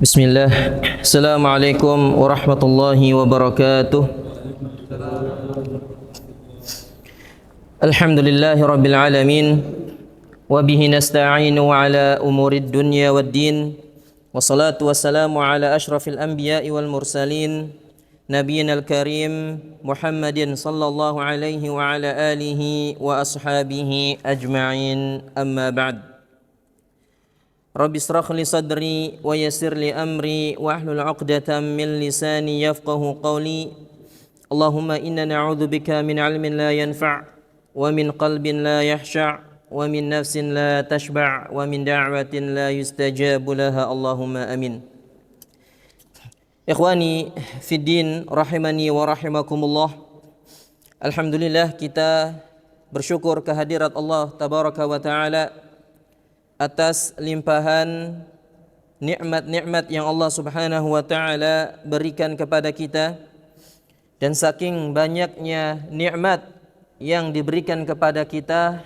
Bismillah. Assalamualaikum warahmatullahi wabarakatuh. Alhamdulillahi rabbil alamin. Wabihi nasta'inu ala umurid dunya waddin. Wassalatu wassalamu ala ashrafil anbiya'i wal mursalin. Nabiyyina al-karim Muhammadin sallallahu alaihi wa ala alihi wa ashabihi ajma'in. Amma ba'd. Rabbi israh li sadri wa yassir li amri wahlul 'uqdatam min lisani yafqahu qawli. Allahumma inna na'udzubika min 'ilmin la yanfa' wa min qalbin la yahsha' wa min nafsin la tashba' wa min da'watin la yustajabu laha. Allahumma amin. Ikhwani fid din rahimani wa rahimakumullah. Alhamdulillah, kita bersyukur kehadirat Allah tabaraka wa taala atas limpahan nikmat-nikmat yang Allah Subhanahu wa taala berikan kepada kita. Dan saking banyaknya nikmat yang diberikan kepada kita,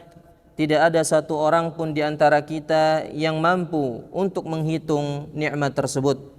tidak ada satu orang pun di antara kita yang mampu untuk menghitung nikmat tersebut.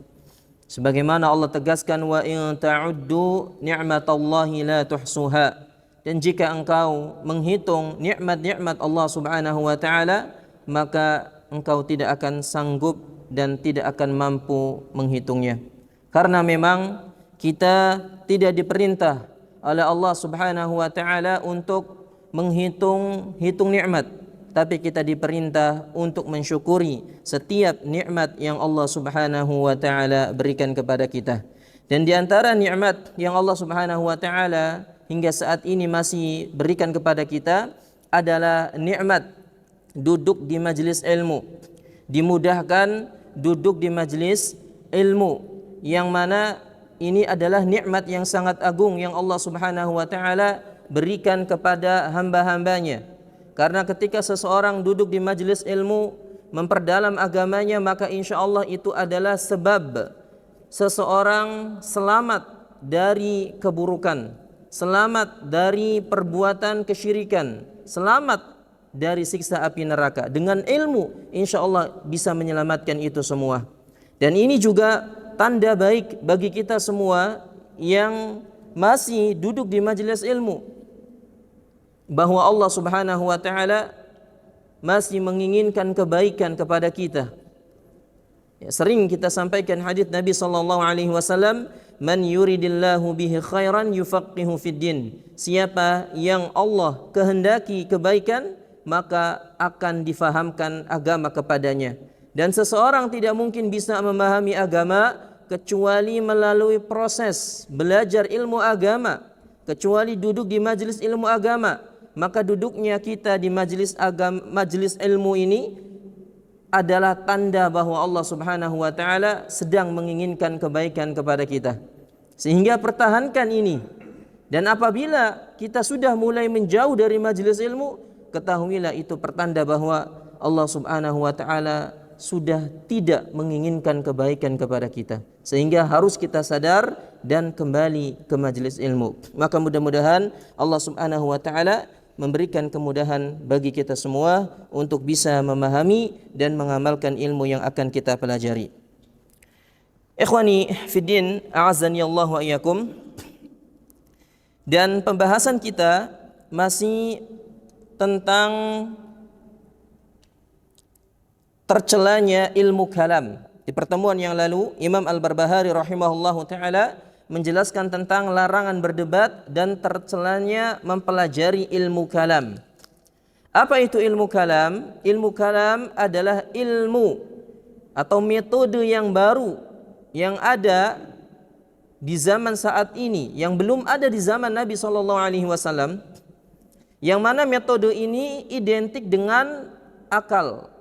Sebagaimana Allah tegaskan, wa in ta'uddu ni'matallahi la tuhsuha. Dan jika engkau menghitung nikmat-nikmat Allah Subhanahu wa taala, maka engkau tidak akan sanggup dan tidak akan mampu menghitungnya. Karena memang kita tidak diperintah oleh Allah Subhanahu wa taala untuk menghitung nikmat, tapi kita diperintah untuk mensyukuri setiap nikmat yang Allah Subhanahu wa taala berikan kepada kita. Dan di antara nikmat yang Allah Subhanahu wa taala hingga saat ini masih berikan kepada kita adalah nikmat duduk di majelis ilmu, dimudahkan duduk di majelis ilmu, yang mana ini adalah nikmat yang sangat agung yang Allah Subhanahu wa taala berikan kepada hamba-hambanya. Karena ketika seseorang duduk di majelis ilmu, memperdalam agamanya, maka insya Allah itu adalah sebab seseorang selamat dari keburukan, selamat dari perbuatan kesyirikan, selamat dari siksa api neraka. Dengan ilmu insya Allah bisa menyelamatkan itu semua. Dan ini juga tanda baik bagi kita semua yang masih duduk di majelis ilmu, bahwa Allah Subhanahu wa taala masih menginginkan kebaikan kepada kita. Ya, sering kita sampaikan hadis Nabi sallallahu alaihi wasallam, man yuridillahu bihi khairan yufaqihu fid din. Siapa yang Allah kehendaki kebaikan, maka akan difahamkan agama kepadanya. Dan seseorang tidak mungkin bisa memahami agama kecuali melalui proses belajar ilmu agama, kecuali duduk di majelis ilmu agama. Maka duduknya kita di majelis ilmu ini adalah tanda bahwa Allah Subhanahu wa taala sedang menginginkan kebaikan kepada kita. Sehingga pertahankan ini. Dan apabila kita sudah mulai menjauh dari majelis ilmu, ketahuilah itu pertanda bahwa Allah Subhanahu wa taala sudah tidak menginginkan kebaikan kepada kita, sehingga harus kita sadar dan kembali ke majelis ilmu. Maka mudah-mudahan Allah Subhanahu wa taala memberikan kemudahan bagi kita semua untuk bisa memahami dan mengamalkan ilmu yang akan kita pelajari. Ikhwani fiddin, a'azzani Allah wa iyyakum. Dan pembahasan kita masih tentang tercelanya ilmu kalam. Di pertemuan yang lalu, Imam Al-Barbahari rahimahullahu taala menjelaskan tentang larangan berdebat dan tercelanya mempelajari ilmu kalam. Apa itu ilmu kalam? Ilmu kalam adalah ilmu atau metode yang baru yang ada di zaman saat ini, yang belum ada di zaman Nabi sallallahu alaihi wasallam. Yang mana metode ini identik dengan akal.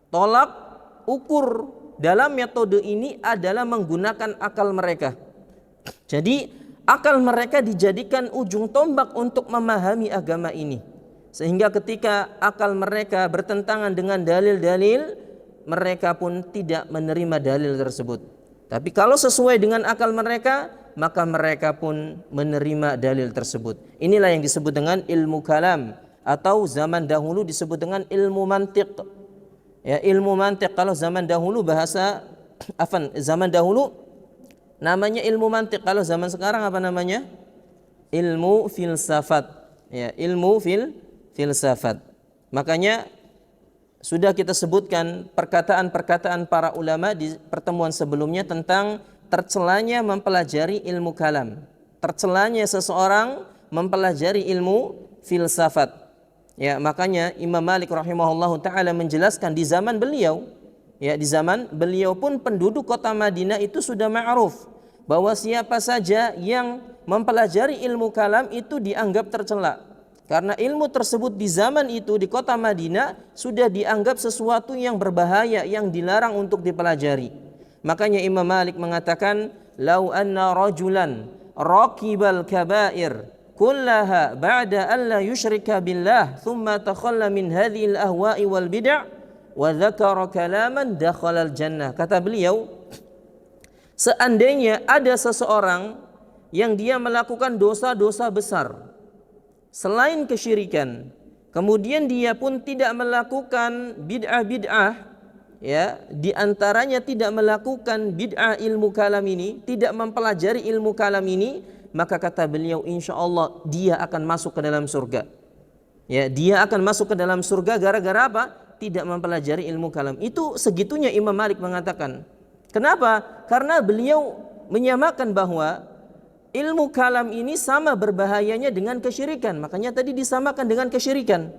Tolak ukur dalam metode ini adalah menggunakan akal mereka. Jadi akal mereka dijadikan ujung tombak untuk memahami agama ini. Sehingga ketika akal mereka bertentangan dengan dalil-dalil, mereka pun tidak menerima dalil tersebut. Tapi kalau sesuai dengan akal mereka, maka mereka pun menerima dalil tersebut. Inilah yang disebut dengan ilmu kalam, atau zaman dahulu disebut dengan ilmu mantiq. Ya, ilmu mantiq kalau zaman dahulu bahasa zaman dahulu namanya ilmu mantik. Kalau zaman sekarang apa namanya? Ilmu filsafat. Ya, ilmu filsafat. Makanya sudah kita sebutkan perkataan-perkataan para ulama di pertemuan sebelumnya tentang tercelanya mempelajari ilmu kalam, tercelanya seseorang mempelajari ilmu filsafat. Ya, makanya Imam Malik rahimahullahu taala menjelaskan di zaman beliau, ya di zaman beliau pun penduduk kota Madinah itu sudah ma'ruf bahwa siapa saja yang mempelajari ilmu kalam itu dianggap tercela. Karena ilmu tersebut di zaman itu di kota Madinah sudah dianggap sesuatu yang berbahaya, yang dilarang untuk dipelajari. Makanya Imam Malik mengatakan, "Lau anna rajulan raqibal kabair kullaha ba'da an la yusyrika billah thumma takhalla min hadhil ahwa'i wal bid'ah wa dzakara kalaman dakhala al jannah." Kata beliau, seandainya ada seseorang yang dia melakukan dosa-dosa besar selain kesyirikan, kemudian dia pun tidak melakukan bid'ah-bid'ah, ya, di antaranya tidak melakukan bid'ah ilmu kalam ini, tidak mempelajari ilmu kalam ini, maka kata beliau insyaallah dia akan masuk ke dalam surga. Ya, dia akan masuk ke dalam surga gara-gara apa? Tidak mempelajari ilmu kalam. Itu segitunya Imam Malik mengatakan. Kenapa? Karena beliau menyamakan bahwa ilmu kalam ini sama berbahayanya dengan kesyirikan. Makanya tadi disamakan dengan kesyirikan.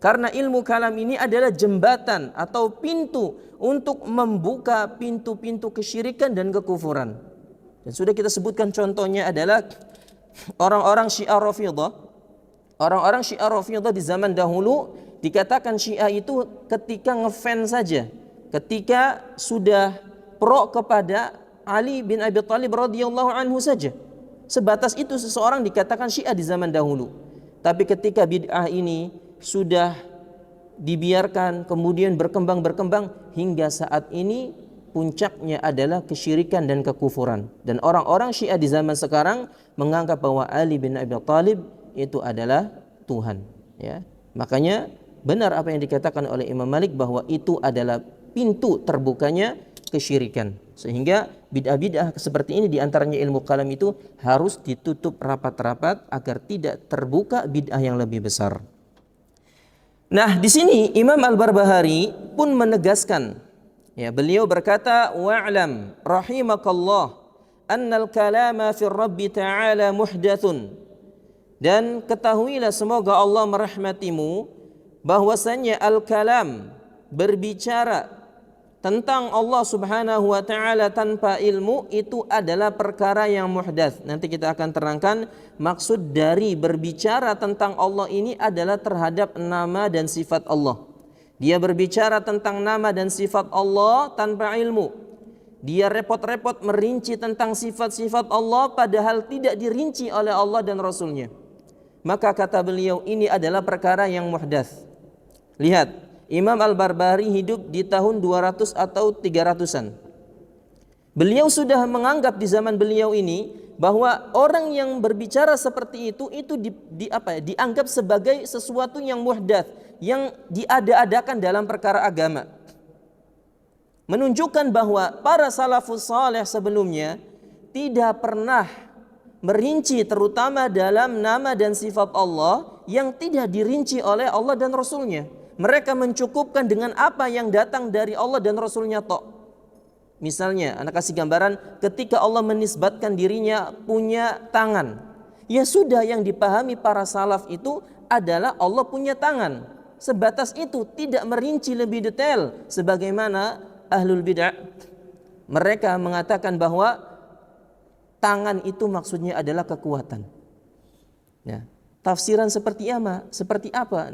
Karena ilmu kalam ini adalah jembatan atau pintu untuk membuka pintu-pintu kesyirikan dan kekufuran. Dan sudah kita sebutkan contohnya adalah orang-orang Syiah Rafidhah. Orang-orang Syiah Rafidhah di zaman dahulu dikatakan Syiah itu ketika ngefans saja, ketika sudah pro kepada Ali bin Abi Thalib radhiyallahu anhu saja. Sebatas itu seseorang dikatakan Syiah di zaman dahulu. Tapi ketika bid'ah ini sudah dibiarkan, kemudian berkembang hingga saat ini puncaknya adalah kesyirikan dan kekufuran. Dan orang-orang Syiah di zaman sekarang menganggap bahwa Ali bin Abi Thalib itu adalah Tuhan. Ya, makanya benar apa yang dikatakan oleh Imam Malik bahwa itu adalah pintu terbukanya kesyirikan. Sehingga bid'ah-bid'ah seperti ini diantaranya ilmu kalam itu harus ditutup rapat-rapat agar tidak terbuka bid'ah yang lebih besar. Nah, di sini Imam Al-Barbahari pun menegaskan, ya, beliau berkata, "Wa'lam rahimakallah annal kalama fi Rabbi ta'ala muhdathun." Dan ketahuilah semoga Allah merahmatimu bahwasanya al-kalam berbicara tentang Allah Subhanahu wa taala tanpa ilmu itu adalah perkara yang muhdats. Nanti kita akan terangkan maksud dari berbicara tentang Allah ini adalah terhadap nama dan sifat Allah. Dia berbicara tentang nama dan sifat Allah tanpa ilmu. Dia repot-repot merinci tentang sifat-sifat Allah padahal tidak dirinci oleh Allah dan Rasulnya. Maka kata beliau ini adalah perkara yang muhdats. Lihat, Imam Al-Barbahari hidup di tahun 200 atau 300-an. Beliau sudah menganggap di zaman beliau ini bahwa orang yang berbicara seperti itu dianggap sebagai sesuatu yang muhdats, yang diada-adakan dalam perkara agama. Menunjukkan bahwa para salafus saleh sebelumnya tidak pernah merinci terutama dalam nama dan sifat Allah yang tidak dirinci oleh Allah dan Rasulnya. Mereka mencukupkan dengan apa yang datang dari Allah dan Rasulnya tok. Misalnya, anak kasih gambaran ketika Allah menisbatkan dirinya punya tangan. Ya sudah, yang dipahami para salaf itu adalah Allah punya tangan. Sebatas itu, tidak merinci lebih detail. Sebagaimana ahlul bid'ah, mereka mengatakan bahwa tangan itu maksudnya adalah kekuatan. Ya, tafsiran seperti apa?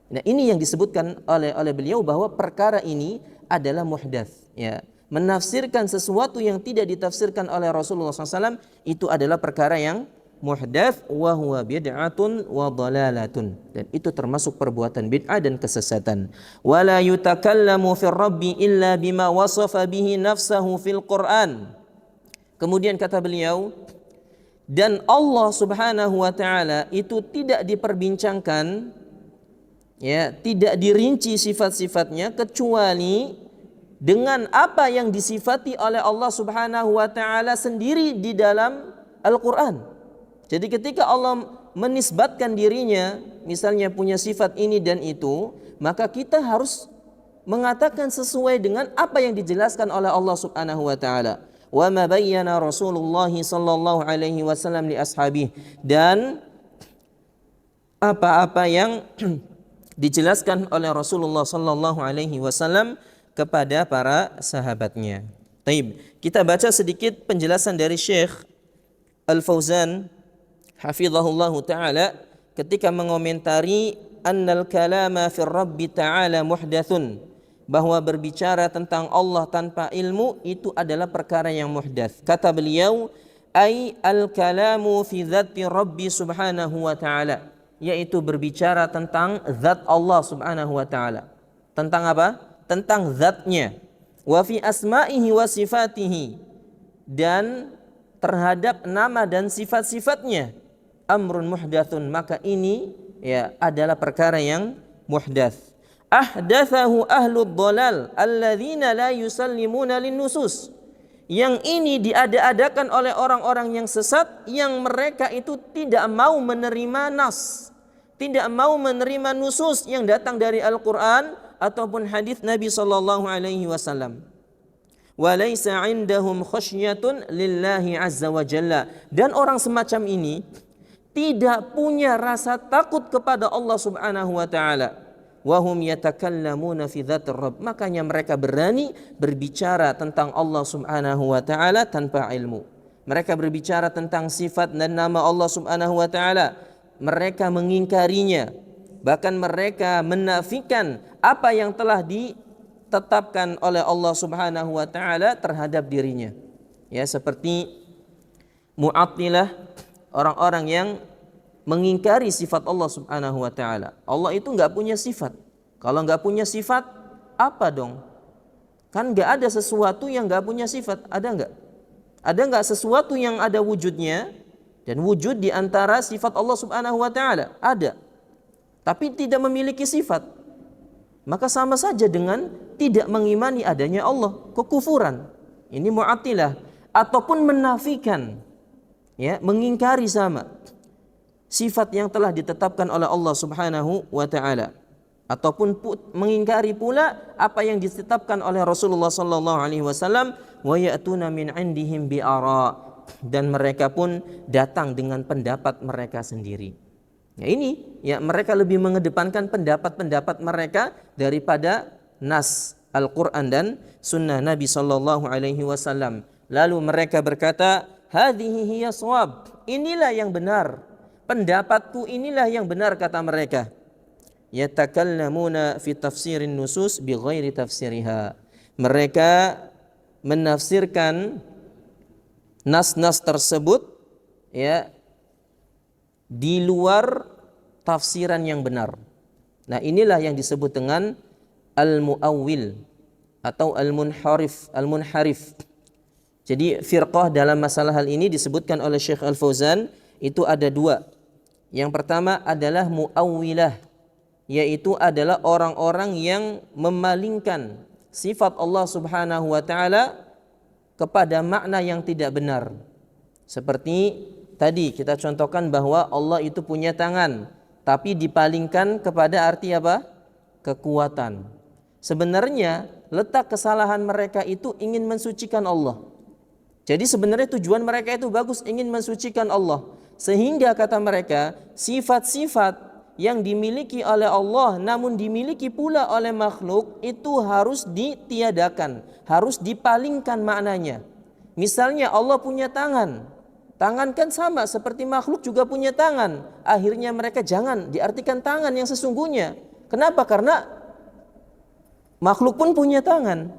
Nah, ini yang disebutkan oleh beliau bahwa perkara ini adalah muhdats. Ya, menafsirkan sesuatu yang tidak ditafsirkan oleh Rasulullah SAW itu adalah perkara yang muhdats, wa huwa bid'atun wa dhalalatun. Dan itu termasuk perbuatan bid'ah dan kesesatan. Wala yutakallamu fir rabbi illa bima wasafa bihi nafsahu fil Qur'an. Kemudian kata beliau, dan Allah Subhanahu wa taala itu tidak diperbincangkan, ya, tidak dirinci sifat-sifatnya kecuali dengan apa yang disifati oleh Allah Subhanahu wa taala sendiri di dalam Al-Qur'an. Jadi ketika Allah menisbatkan dirinya misalnya punya sifat ini dan itu, maka kita harus mengatakan sesuai dengan apa yang dijelaskan oleh Allah Subhanahu wa taala. Wa ma bayyana Rasulullah sallallahu alaihi wasallam li ashabihi, dan apa-apa yang dijelaskan oleh Rasulullah sallallahu alaihi wasallam kepada para sahabatnya. Taib. Kita baca sedikit penjelasan dari Syekh Al-Fauzan hafizahullah taala ketika mengomentari annal kalama fi Rabbi taala muhdatsun, bahwa berbicara tentang Allah tanpa ilmu itu adalah perkara yang muhdats. Kata beliau, ai al-kalamu fi dzati Rabbi subhanahu wa ta'ala, yaitu berbicara tentang zat Allah subhanahu wa ta'ala. Tentang apa? Tentang zatnya. Wa fi asma'ihi wa sifatihi, dan terhadap nama dan sifat-sifatnya. Amrun muhdatsun, maka ini ya adalah perkara yang muhdats. Ahdatsahu ahlud dhalal alladzina la yusallimuna lin-nusus. Yang ini diada-adakan oleh orang-orang yang sesat yang mereka itu tidak mau menerima nas, tidak mau menerima nusus yang datang dari Al-Qur'an ataupun hadis Nabi sallallahu alaihi wasallam. Wa laisa 'indahum khasyatun lillahi azza wa jalla, dan orang semacam ini tidak punya rasa takut kepada Allah Subhanahu wa taala. Wa hum yatakallamuna fi dzatir rabb, makanya mereka berani berbicara tentang Allah Subhanahu wa taala tanpa ilmu. Mereka berbicara tentang sifat dan nama Allah Subhanahu wa taala, mereka mengingkarinya, bahkan mereka menafikan apa yang telah ditetapkan oleh Allah Subhanahu wa taala terhadap dirinya. Ya, seperti Mu'attilah, orang-orang yang mengingkari sifat Allah Subhanahu wa taala. Allah itu enggak punya sifat. Kalau enggak punya sifat, apa dong? Kan enggak ada sesuatu yang enggak punya sifat, ada enggak? Ada enggak sesuatu yang ada wujudnya dan wujud di antara sifat Allah Subhanahu wa taala? Ada. Tapi tidak memiliki sifat. Maka sama saja dengan tidak mengimani adanya Allah, kekufuran. Ini Mu'attilah, ataupun menafikan, ya, mengingkari sama sifat yang telah ditetapkan oleh Allah Subhanahu wa taala, ataupun mengingkari pula apa yang ditetapkan oleh Rasulullah sallallahu alaihi wasallam, wa ya'tuna min 'indihim bi ara, dan mereka pun datang dengan pendapat mereka sendiri. Ya, ini ya, mereka lebih mengedepankan pendapat-pendapat mereka daripada nas Al-Qur'an dan sunnah Nabi sallallahu alaihi wasallam. Lalu mereka berkata, hadhihi hiya shawab, inilah yang benar, pendapatku inilah yang benar, kata mereka. Yatakallamuna fi tafsirin nusus bi ghairi tafsiriha, mereka menafsirkan nas-nas tersebut ya di luar tafsiran yang benar. Nah, inilah yang disebut dengan al-mu'awwil atau al-munharif. Jadi firqah dalam masalah hal ini disebutkan oleh Syekh Al-Fauzan itu ada dua. Yang pertama adalah mu'awwilah, yaitu adalah orang-orang yang memalingkan sifat Allah Subhanahu wa taala kepada makna yang tidak benar. Seperti tadi kita contohkan bahwa Allah itu punya tangan, tapi dipalingkan kepada arti apa? Kekuatan. Sebenarnya letak kesalahan mereka itu ingin mensucikan Allah. Jadi sebenarnya tujuan mereka itu bagus, ingin mensucikan Allah. Sehingga kata mereka, sifat-sifat yang dimiliki oleh Allah namun dimiliki pula oleh makhluk itu harus ditiadakan, harus dipalingkan maknanya. Misalnya Allah punya tangan. Tangan kan sama seperti makhluk juga punya tangan. Akhirnya mereka jangan diartikan tangan yang sesungguhnya. Kenapa? Karena makhluk pun punya tangan.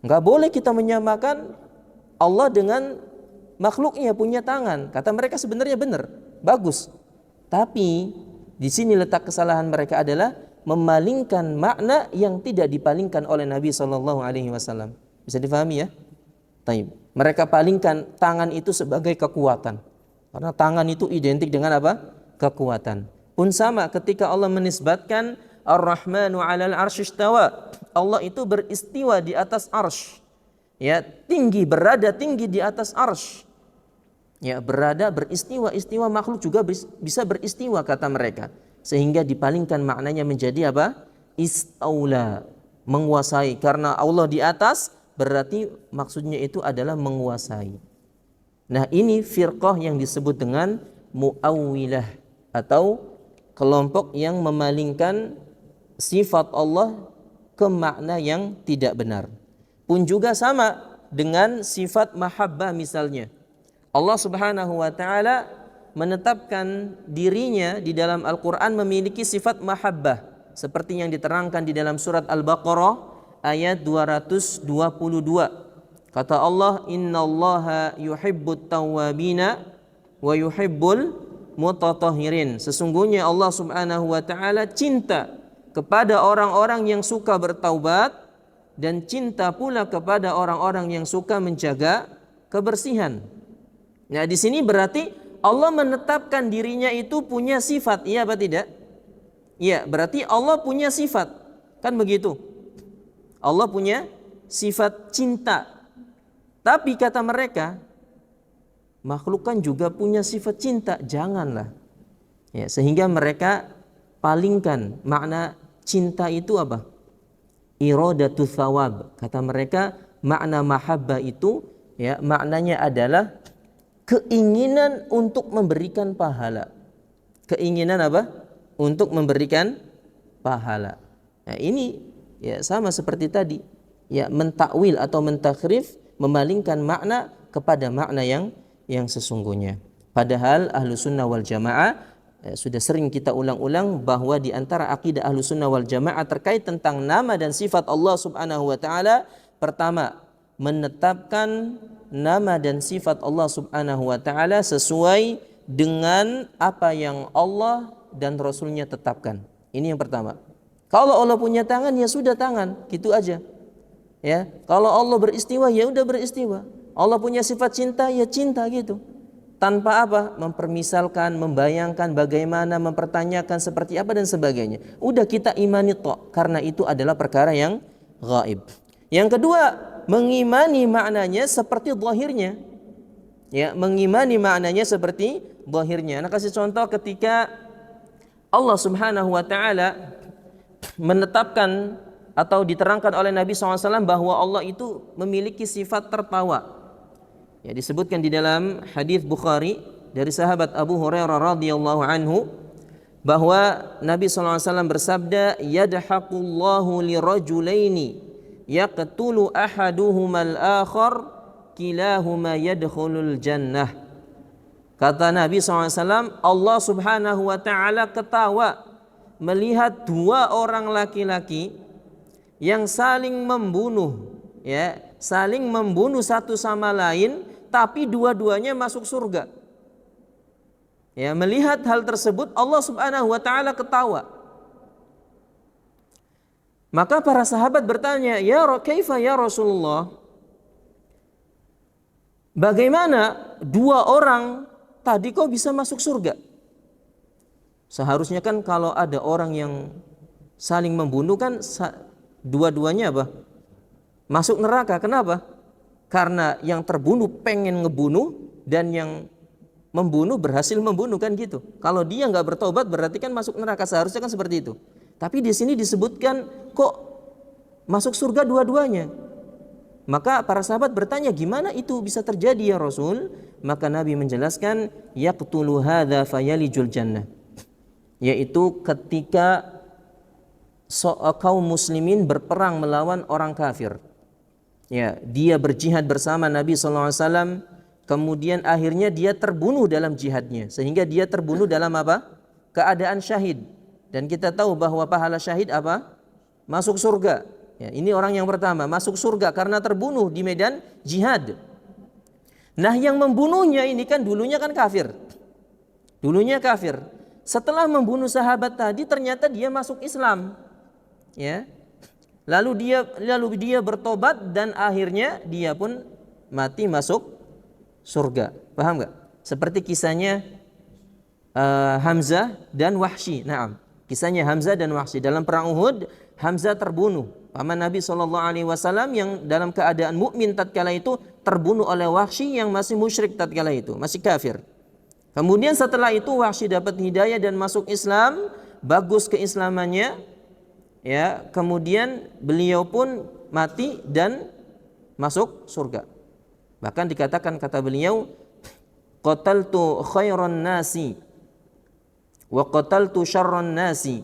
Enggak boleh kita menyamakan Allah dengan makhluknya punya tangan. Kata mereka sebenarnya benar, bagus. Tapi di sini letak kesalahan mereka adalah memalingkan makna yang tidak dipalingkan oleh Nabi sallallahu alaihi wasallam. Bisa difahami ya? Taib. Mereka palingkan tangan itu sebagai kekuatan. Karena tangan itu identik dengan apa? Kekuatan. Pun sama ketika Allah menisbatkan Ar-Rahmanu 'alal 'arsy istawa. Allah itu beristiwa di atas arsy. Ya, berada tinggi di atas arsy. Ya, beristiwa makhluk juga bisa beristiwa kata mereka. Sehingga dipalingkan maknanya menjadi apa? Istaula, menguasai. Karena Allah di atas berarti maksudnya itu adalah menguasai. Nah, ini firqah yang disebut dengan Mu'awwilah atau kelompok yang memalingkan sifat Allah ke makna yang tidak benar. Pun juga sama dengan sifat mahabbah misalnya. Allah Subhanahu wa taala menetapkan dirinya di dalam Al-Qur'an memiliki sifat mahabbah seperti yang diterangkan di dalam surat Al-Baqarah ayat 222. Kata Allah, "Innallaha yuhibbut tawwabina wa yuhibbul mutatahhirin." Sesungguhnya Allah Subhanahu wa taala cinta kepada orang-orang yang suka bertaubat dan cinta pula kepada orang-orang yang suka menjaga kebersihan. Nah, di sini berarti Allah menetapkan dirinya itu punya sifat, iya apa tidak? Iya, berarti Allah punya sifat. Kan begitu? Allah punya sifat cinta. Tapi kata mereka, makhluk kan juga punya sifat cinta. Janganlah. Ya, sehingga mereka palingkan makna cinta itu apa? Iradatu thawab. Kata mereka, makna mahabbah itu ya maknanya adalah keinginan untuk memberikan pahala. Keinginan apa? Untuk memberikan pahala. Nah, ini ya sama seperti tadi. Ya, mentakwil atau mentakhrif, memalingkan makna kepada makna yang sesungguhnya. Padahal Ahlussunnah wal Jamaah sudah sering kita ulang-ulang bahwa di antara akidah Ahlussunnah wal Jamaah terkait tentang nama dan sifat Allah Subhanahu wa taala, pertama, menetapkan nama dan sifat Allah Subhanahu wa taala sesuai dengan apa yang Allah dan Rasulnya tetapkan. Ini yang pertama. Kalau Allah punya tangan, ya sudah tangan, gitu aja. Ya, kalau Allah beristiwa, ya udah beristiwa. Allah punya sifat cinta, ya cinta gitu. Tanpa apa? Mempermisalkan, membayangkan bagaimana, mempertanyakan seperti apa dan sebagainya. Udah kita imani tok, karena itu adalah perkara yang gaib. Yang kedua, mengimani maknanya seperti zahirnya. Ya, mengimani maknanya seperti zahirnya. Nah, kasih contoh ketika Allah Subhanahu wa taala menetapkan atau diterangkan oleh Nabi SAW bahwa Allah itu memiliki sifat tertawa. Ya, disebutkan di dalam hadis Bukhari dari sahabat Abu Hurairah radhiyallahu anhu bahwa Nabi SAW bersabda, "Yadhaqullahu lirajulaini yaqtulu ahaduhumal akhar kilahuma yadkhulul jannah." Kata Nabi SAW, Allah Subhanahu wa ta'ala ketawa melihat dua orang laki-laki yang saling membunuh, ya, saling membunuh satu sama lain, tapi dua-duanya masuk surga. Ya, melihat hal tersebut Allah Subhanahu wa ta'ala ketawa. Maka para sahabat bertanya, kaifa ya Rasulullah? Bagaimana dua orang tadi kok bisa masuk surga? Seharusnya kan kalau ada orang yang saling membunuh kan dua-duanya apa? Masuk neraka. Kenapa? Karena yang terbunuh pengen ngebunuh dan yang membunuh berhasil membunuh, kan gitu. Kalau dia nggak bertobat berarti kan masuk neraka, seharusnya kan seperti itu. Tapi di sini disebutkan kok masuk surga dua-duanya. Maka para sahabat bertanya, gimana itu bisa terjadi ya Rasul? Maka Nabi menjelaskan, yaqtulu hadza fayalijul jannah. Yaitu ketika kaum muslimin berperang melawan orang kafir. Ya, dia berjihad bersama Nabi SAW, kemudian akhirnya dia terbunuh dalam jihadnya, sehingga dia terbunuh dalam apa? Keadaan syahid. Dan kita tahu bahwa pahala syahid apa? Masuk surga. Ya, ini orang yang pertama, masuk surga karena terbunuh di medan jihad. Nah, yang membunuhnya ini kan dulunya kan kafir. Dulunya kafir. Setelah membunuh sahabat tadi ternyata dia masuk Islam. Ya. Lalu dia bertobat dan akhirnya dia pun mati masuk surga. Paham enggak? Seperti kisahnya Hamzah dan Wahsy. Naam. Kisahnya Hamzah dan Wahsy. Dalam perang Uhud, Hamzah terbunuh. Paman Nabi SAW yang dalam keadaan mukmin tatkala itu terbunuh oleh Wahsy yang masih musyrik tatkala itu, masih kafir. Kemudian setelah itu Wahsy dapat hidayah dan masuk Islam, bagus keislamannya, ya. Kemudian beliau pun mati dan masuk surga. Bahkan dikatakan, kata beliau, qataltu khairan nasi wa qataltu syarran nasi.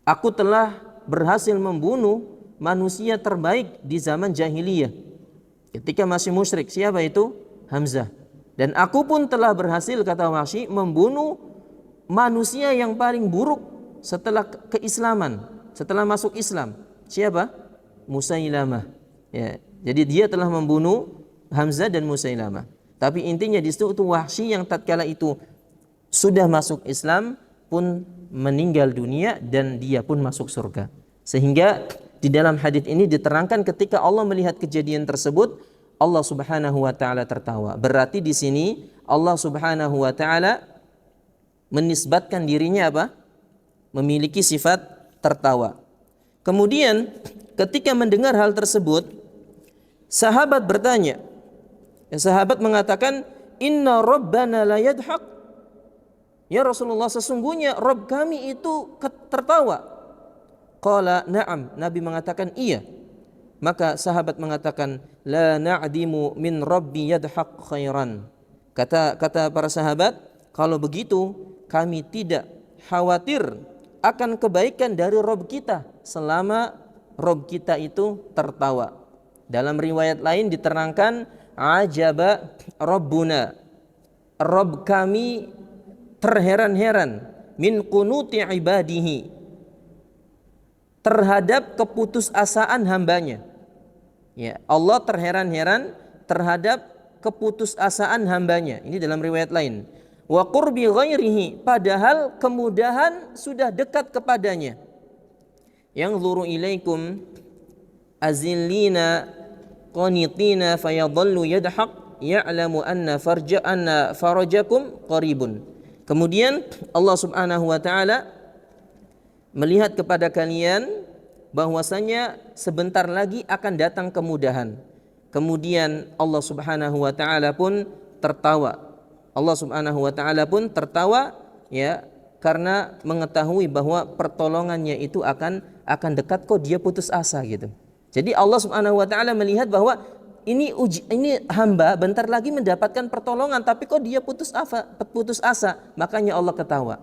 Aku telah berhasil membunuh manusia terbaik di zaman jahiliyah ketika masih musyrik. Siapa itu? Hamzah. Dan aku pun telah berhasil, kata Wahsy, membunuh manusia yang paling buruk setelah keislaman, setelah masuk Islam. Siapa? Musailamah. Ya, jadi dia telah membunuh Hamzah dan Musailamah. Tapi intinya di situ itu Wahsy yang tatkala itu sudah masuk Islam pun meninggal dunia dan dia pun masuk surga. Sehingga di dalam hadis ini diterangkan ketika Allah melihat kejadian tersebut, Allah Subhanahu wa taala tertawa. Berarti di sini Allah Subhanahu wa taala menisbatkan dirinya apa? Memiliki sifat tertawa. Kemudian ketika mendengar hal tersebut, sahabat bertanya. Sahabat mengatakan, "Inna rabbana la yadhak." Ya Rasulullah, sesungguhnya Rabb kami itu tertawa. Qala na'am. Nabi mengatakan iya. Maka sahabat mengatakan, la na'dimu min rabbi yadhak khairan. Kata para sahabat, kalau begitu kami tidak khawatir akan kebaikan dari Rabb kita selama Rabb kita itu tertawa. Dalam riwayat lain diterangkan, ajaba rabbuna, Rabb kami terheran-heran min qunuti ibadihi, terhadap keputusasaan hambanya. Ya, Allah terheran-heran terhadap keputusasaan hambanya. Ini dalam riwayat lain. Wa qurbi ghairihi, padahal kemudahan sudah dekat kepadanya. Yang zuru ilaikum azillina qanitina fayadhallu yadhaq ya'lamu anna farajakum qaribun. Kemudian Allah Subhanahu wa taala melihat kepada kalian bahwasanya sebentar lagi akan datang kemudahan. Kemudian Allah Subhanahu wa taala pun tertawa. Allah Subhanahu wa taala pun tertawa, ya, karena mengetahui bahwa pertolongannya itu akan dekat, kok dia putus asa gitu. Jadi Allah Subhanahu wa taala melihat bahwa ini hamba bentar lagi mendapatkan pertolongan, tapi kok dia putus asa, makanya Allah ketawa.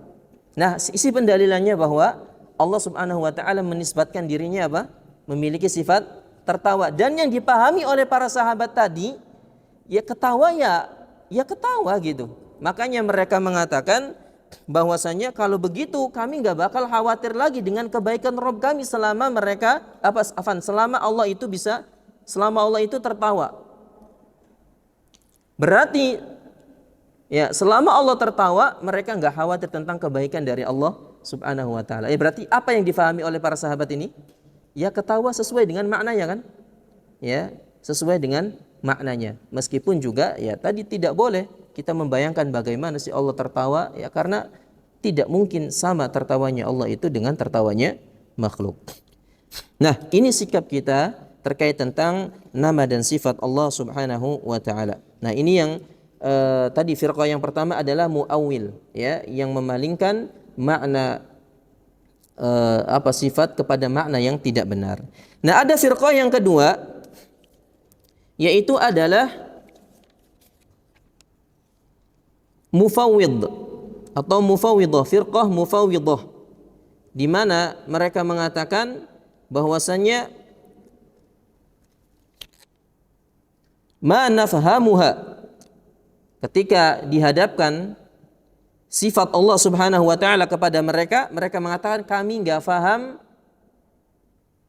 Nah, isi pendalilannya bahwa Allah Subhanahu wa taala menisbatkan dirinya apa? Memiliki sifat tertawa. Dan yang dipahami oleh para sahabat tadi, ya ketawa ya ketawa gitu. Makanya mereka mengatakan bahwasanya kalau begitu kami nggak bakal khawatir lagi dengan kebaikan Rabb kami selama Allah itu tertawa. Berarti ya selama Allah tertawa mereka nggak khawatir tentang kebaikan dari Allah Subhanahu wa taala. Berarti apa yang difahami oleh para sahabat ini? Ya ketawa sesuai dengan maknanya kan? Ya, sesuai dengan maknanya. Meskipun juga ya tadi tidak boleh kita membayangkan bagaimana si Allah tertawa, ya karena tidak mungkin sama tertawanya Allah itu dengan tertawanya makhluk. Nah, ini sikap kita terkait tentang nama dan sifat Allah Subhanahu wa taala. Nah, ini yang tadi firqah yang pertama adalah muawwil, ya, yang memalingkan makna sifat kepada makna yang tidak benar. Nah, ada firqah yang kedua, yaitu adalah mufawwid atau mufawwidah, firqah mufawwidah, di mana mereka mengatakan bahwasanya ma nafhamuha, ketika dihadapkan sifat Allah Subhanahu wa taala kepada mereka, mereka mengatakan kami enggak faham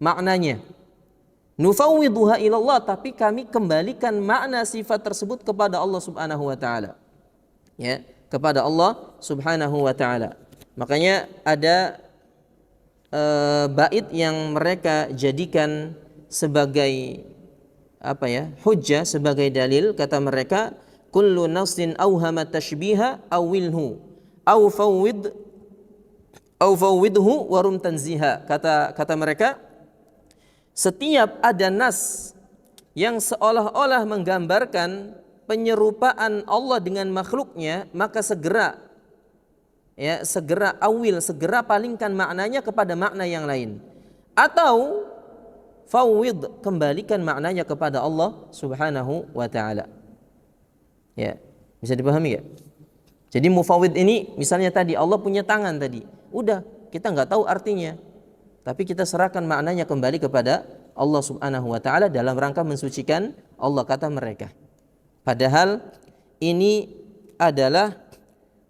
maknanya. Nufawwiduha ilallah, tapi kami kembalikan makna sifat tersebut kepada Allah Subhanahu wa taala. Ya, kepada Allah Subhanahu wa taala. Makanya ada bait yang mereka jadikan sebagai hujjah, sebagai dalil. Kata mereka, kullu nafsin awhama tashbiha awilhu aw fawwid au fawwidhu warum tanziha. Kata mereka, setiap ada nas yang seolah-olah menggambarkan penyerupaan Allah dengan makhluknya, maka segera palingkan maknanya kepada makna yang lain, atau fawwid, kembalikan maknanya kepada Allah Subhanahu wa taala. Ya, bisa dipahami ya? Jadi mufawwid ini misalnya tadi Allah punya tangan tadi. Udah, kita enggak tahu artinya. Tapi kita serahkan maknanya kembali kepada Allah Subhanahu wa taala dalam rangka mensucikan Allah, kata mereka. Padahal ini adalah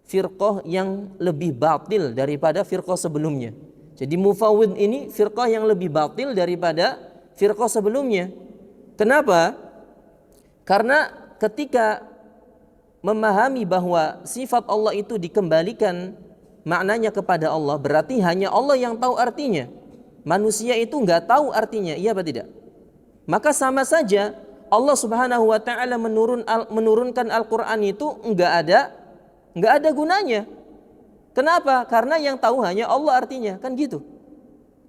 firqah yang lebih batil daripada firqah sebelumnya. Jadi mufawwid ini firqah yang lebih batil daripada firqah sebelumnya. Kenapa? Karena ketika memahami bahwa sifat Allah itu dikembalikan maknanya kepada Allah, berarti hanya Allah yang tahu artinya. Manusia itu enggak tahu artinya, iya apa tidak? Maka sama saja Allah Subhanahu wa taala menurunkan Al-Qur'an itu enggak ada gunanya. Kenapa? Karena yang tahu hanya Allah artinya, kan gitu.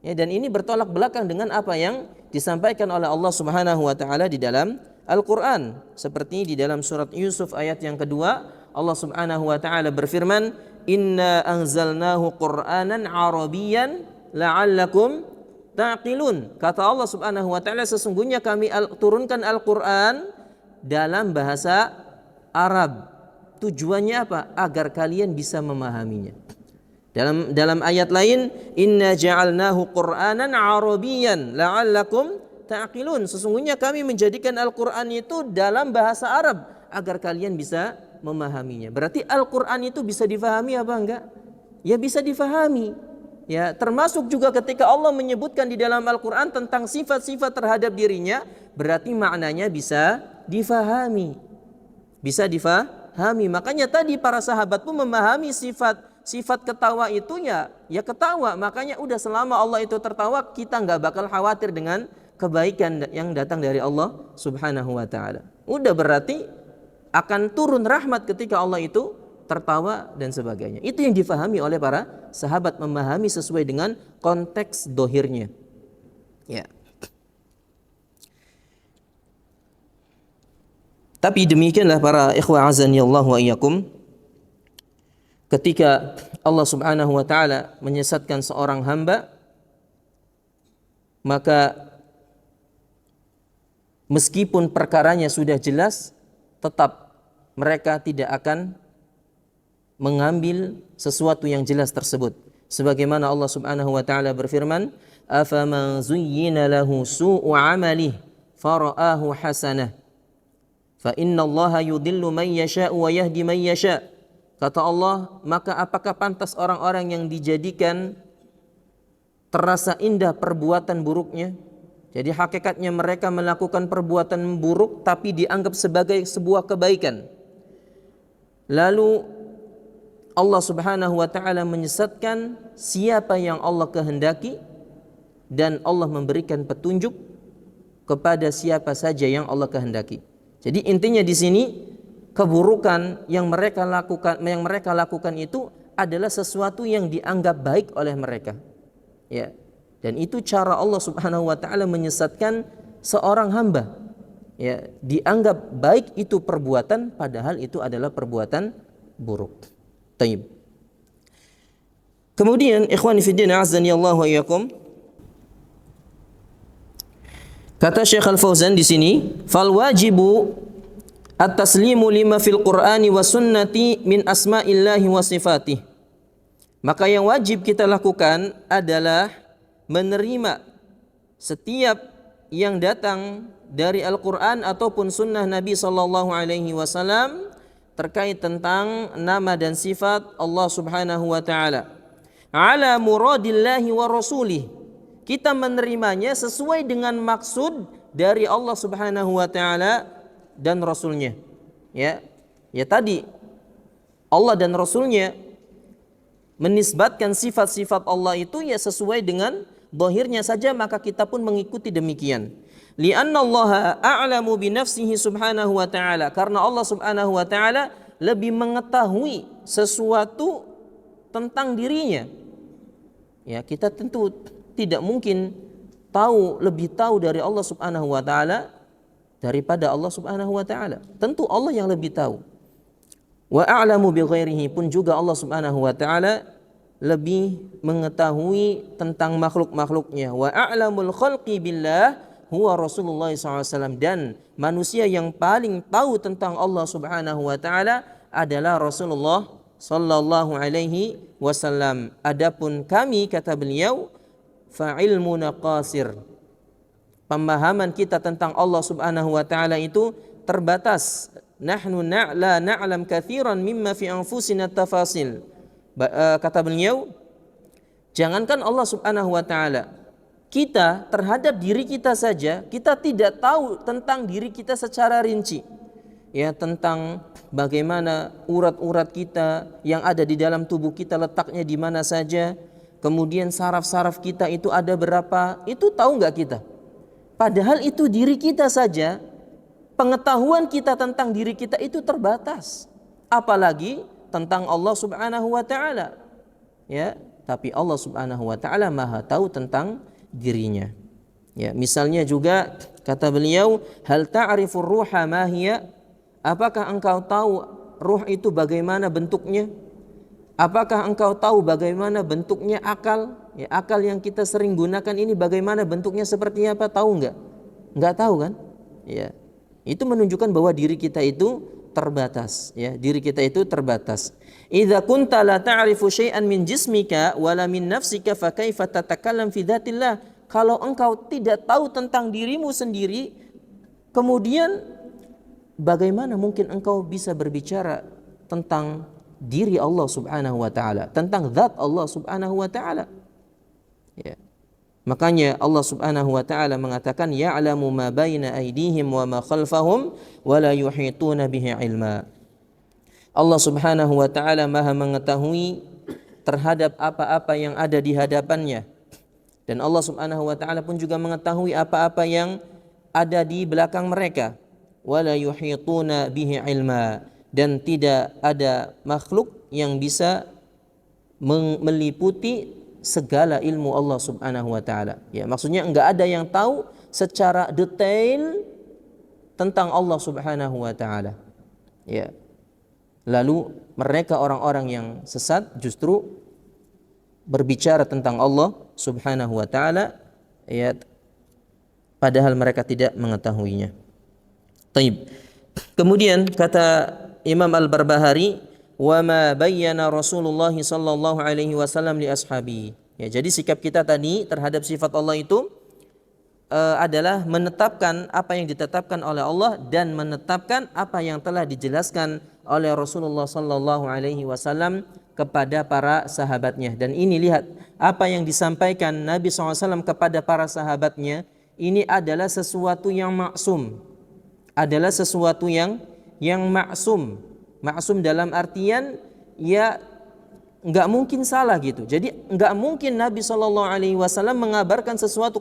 Ya, dan ini bertolak belakang dengan apa yang disampaikan oleh Allah Subhanahu wa taala di dalam Al-Qur'an. Seperti di dalam surat Yusuf ayat yang kedua, Allah Subhanahu wa taala berfirman, "Inna anzalnahu Qur'anan Arabiyyan la'allakum ta'qilun." Kata Allah Subhanahu wa taala, sesungguhnya kami turunkan Al-Qur'an dalam bahasa Arab. Tujuannya apa? Agar kalian bisa memahaminya. Dalam ayat lain, "Inna ja'alnahu Qur'anan Arabiyyan la'allakum ta'qilun." Sesungguhnya kami menjadikan Al-Qur'an itu dalam bahasa Arab agar kalian bisa memahaminya. Berarti Al-Qur'an itu bisa difahami apa enggak? Ya bisa difahami. Ya, termasuk juga ketika Allah menyebutkan di dalam Al-Qur'an tentang sifat-sifat terhadap dirinya, berarti maknanya bisa difahami. Bisa difahami. Makanya tadi para sahabat pun memahami sifat ketawa itu ya ketawa. Makanya udah, selama Allah itu tertawa, kita enggak bakal khawatir dengan kebaikan yang datang dari Allah Subhanahu wa taala. Udah, berarti akan turun rahmat ketika Allah itu tertawa dan sebagainya. Itu yang difahami oleh para sahabat, memahami sesuai dengan konteks dohirnya. Ya. Tapi demikianlah para ikhwah azani Allah wa iyyakum, ketika Allah Subhanahu wa taala menyesatkan seorang hamba, maka meskipun perkaranya sudah jelas, tetap mereka tidak akan mengambil sesuatu yang jelas tersebut. Sebagaimana Allah Subhanahu wa taala berfirman, "Afaman zuyyina lahu su'u 'amalihi fara'ahu hasanah, fa innallaha yudhillu man yasha'u wa yahdi man yasha'." Kata Allah, maka apakah pantas orang-orang yang dijadikan terasa indah perbuatan buruknya? Jadi hakikatnya mereka melakukan perbuatan buruk tapi dianggap sebagai sebuah kebaikan. Lalu Allah Subhanahu wa taala menyesatkan siapa yang Allah kehendaki, dan Allah memberikan petunjuk kepada siapa saja yang Allah kehendaki. Jadi intinya di sini, keburukan yang mereka lakukan itu adalah sesuatu yang dianggap baik oleh mereka. Ya. Dan itu cara Allah Subhanahu wa taala menyesatkan seorang hamba. Ya, dianggap baik itu perbuatan, padahal itu adalah perbuatan buruk. Taib. Kemudian ikhwani fi din azani Allah wa iyyakum, kata Syekh Al-Fauzan di sini, fal wajibu at-taslimu lima fil Qur'ani wa sunnati min asma'illahi wa sifatih. Maka yang wajib kita lakukan adalah menerima setiap yang datang dari Al-Qur'an ataupun sunnah Nabi sallallahu alaihi wasallam terkait tentang nama dan sifat Allah Subhanahu wa taala. Ala muradillahi wa rasulih. Kita menerimanya sesuai dengan maksud dari Allah Subhanahu wa taala dan Rasulnya. Ya tadi Allah dan Rasulnya menisbatkan sifat-sifat Allah itu ya sesuai dengan zahirnya saja, maka kita pun mengikuti demikian. Li'anna Allah a'lamu bi nafsihi subhanahu wa ta'ala, karena Allah Subhanahu wa ta'ala lebih mengetahui sesuatu tentang dirinya. Ya, kita tentu tidak mungkin lebih tahu dari Allah Subhanahu wa taala daripada Allah Subhanahu wa taala. Tentu Allah yang lebih tahu. Wa a'lamu bi ghairihi, pun juga Allah Subhanahu wa taala lebih mengetahui tentang makhluk-makhluknya. Wa a'lamul khalqi billah huwa Rasulullah SAW, dan manusia yang paling tahu tentang Allah Subhanahu wa taala adalah Rasulullah sallallahu alaihi wasallam. Adapun kami, kata beliau, fa'ilmuna qasir, pemahaman kita tentang Allah Subhanahu wa taala itu terbatas. Nahnu la na'lam katsiran mimma fi anfusina tafasil. Kata beliau, jangankan Allah Subhanahu wa taala, kita terhadap diri kita saja kita tidak tahu tentang diri kita secara rinci. Ya, tentang bagaimana urat-urat kita yang ada di dalam tubuh kita letaknya di mana saja, kemudian saraf-saraf kita itu ada berapa, itu tahu nggak kita? Padahal itu diri kita saja, pengetahuan kita tentang diri kita itu terbatas, apalagi tentang Allah Subhanahu wa taala. Ya, tapi Allah Subhanahu wa taala Maha tahu tentang dirinya. Ya, misalnya juga kata beliau, hal ta'rifur ruha ma hiya? Apakah engkau tahu ruh itu bagaimana bentuknya? Apakah engkau tahu bagaimana bentuknya akal? Ya, akal yang kita sering gunakan ini bagaimana bentuknya, seperti apa? Tahu enggak? Enggak tahu kan? Ya. Itu menunjukkan bahwa diri kita itu terbatas, ya. Diri kita itu terbatas. Idza kunta la ta'rifu syai'an min jismika wala min nafsika fa kaifa tatakallam fi dzatillah? Kalau engkau tidak tahu tentang dirimu sendiri, kemudian bagaimana mungkin engkau bisa berbicara tentang diri Allah Subhanahu wa taala, tentang zat Allah Subhanahu wa taala? Ya. Makanya Allah Subhanahu wa taala mengatakan, ya'lamu ma baina aydihim wa ma khalfahum wa la yuhituna bihi ilma. Allah Subhanahu wa taala Maha mengetahui terhadap apa-apa yang ada di hadapannya, dan Allah Subhanahu wa taala pun juga mengetahui apa-apa yang ada di belakang mereka. Wala yuhituna bihi ilma, dan tidak ada makhluk yang bisa meliputi segala ilmu Allah Subhanahu wa taala. Ya, maksudnya enggak ada yang tahu secara detail tentang Allah Subhanahu wa taala. Ya. Lalu mereka orang-orang yang sesat justru berbicara tentang Allah Subhanahu wa taala, ya, padahal mereka tidak mengetahuinya. Taib. Kemudian kata Imam Al-Barbahari, wa ma bayyana Rasulullah sallallahu alaihi wasallam li ashabi. Ya, jadi sikap kita tadi terhadap sifat Allah itu adalah menetapkan apa yang ditetapkan oleh Allah dan menetapkan apa yang telah dijelaskan oleh Rasulullah sallallahu alaihi wasallam kepada para sahabatnya. Dan ini lihat, apa yang disampaikan Nabi SAW kepada para sahabatnya ini adalah sesuatu yang maksum, adalah sesuatu yang maksum. Maksum dalam artian ya nggak mungkin salah gitu. Jadi nggak mungkin Nabi SAW mengabarkan sesuatu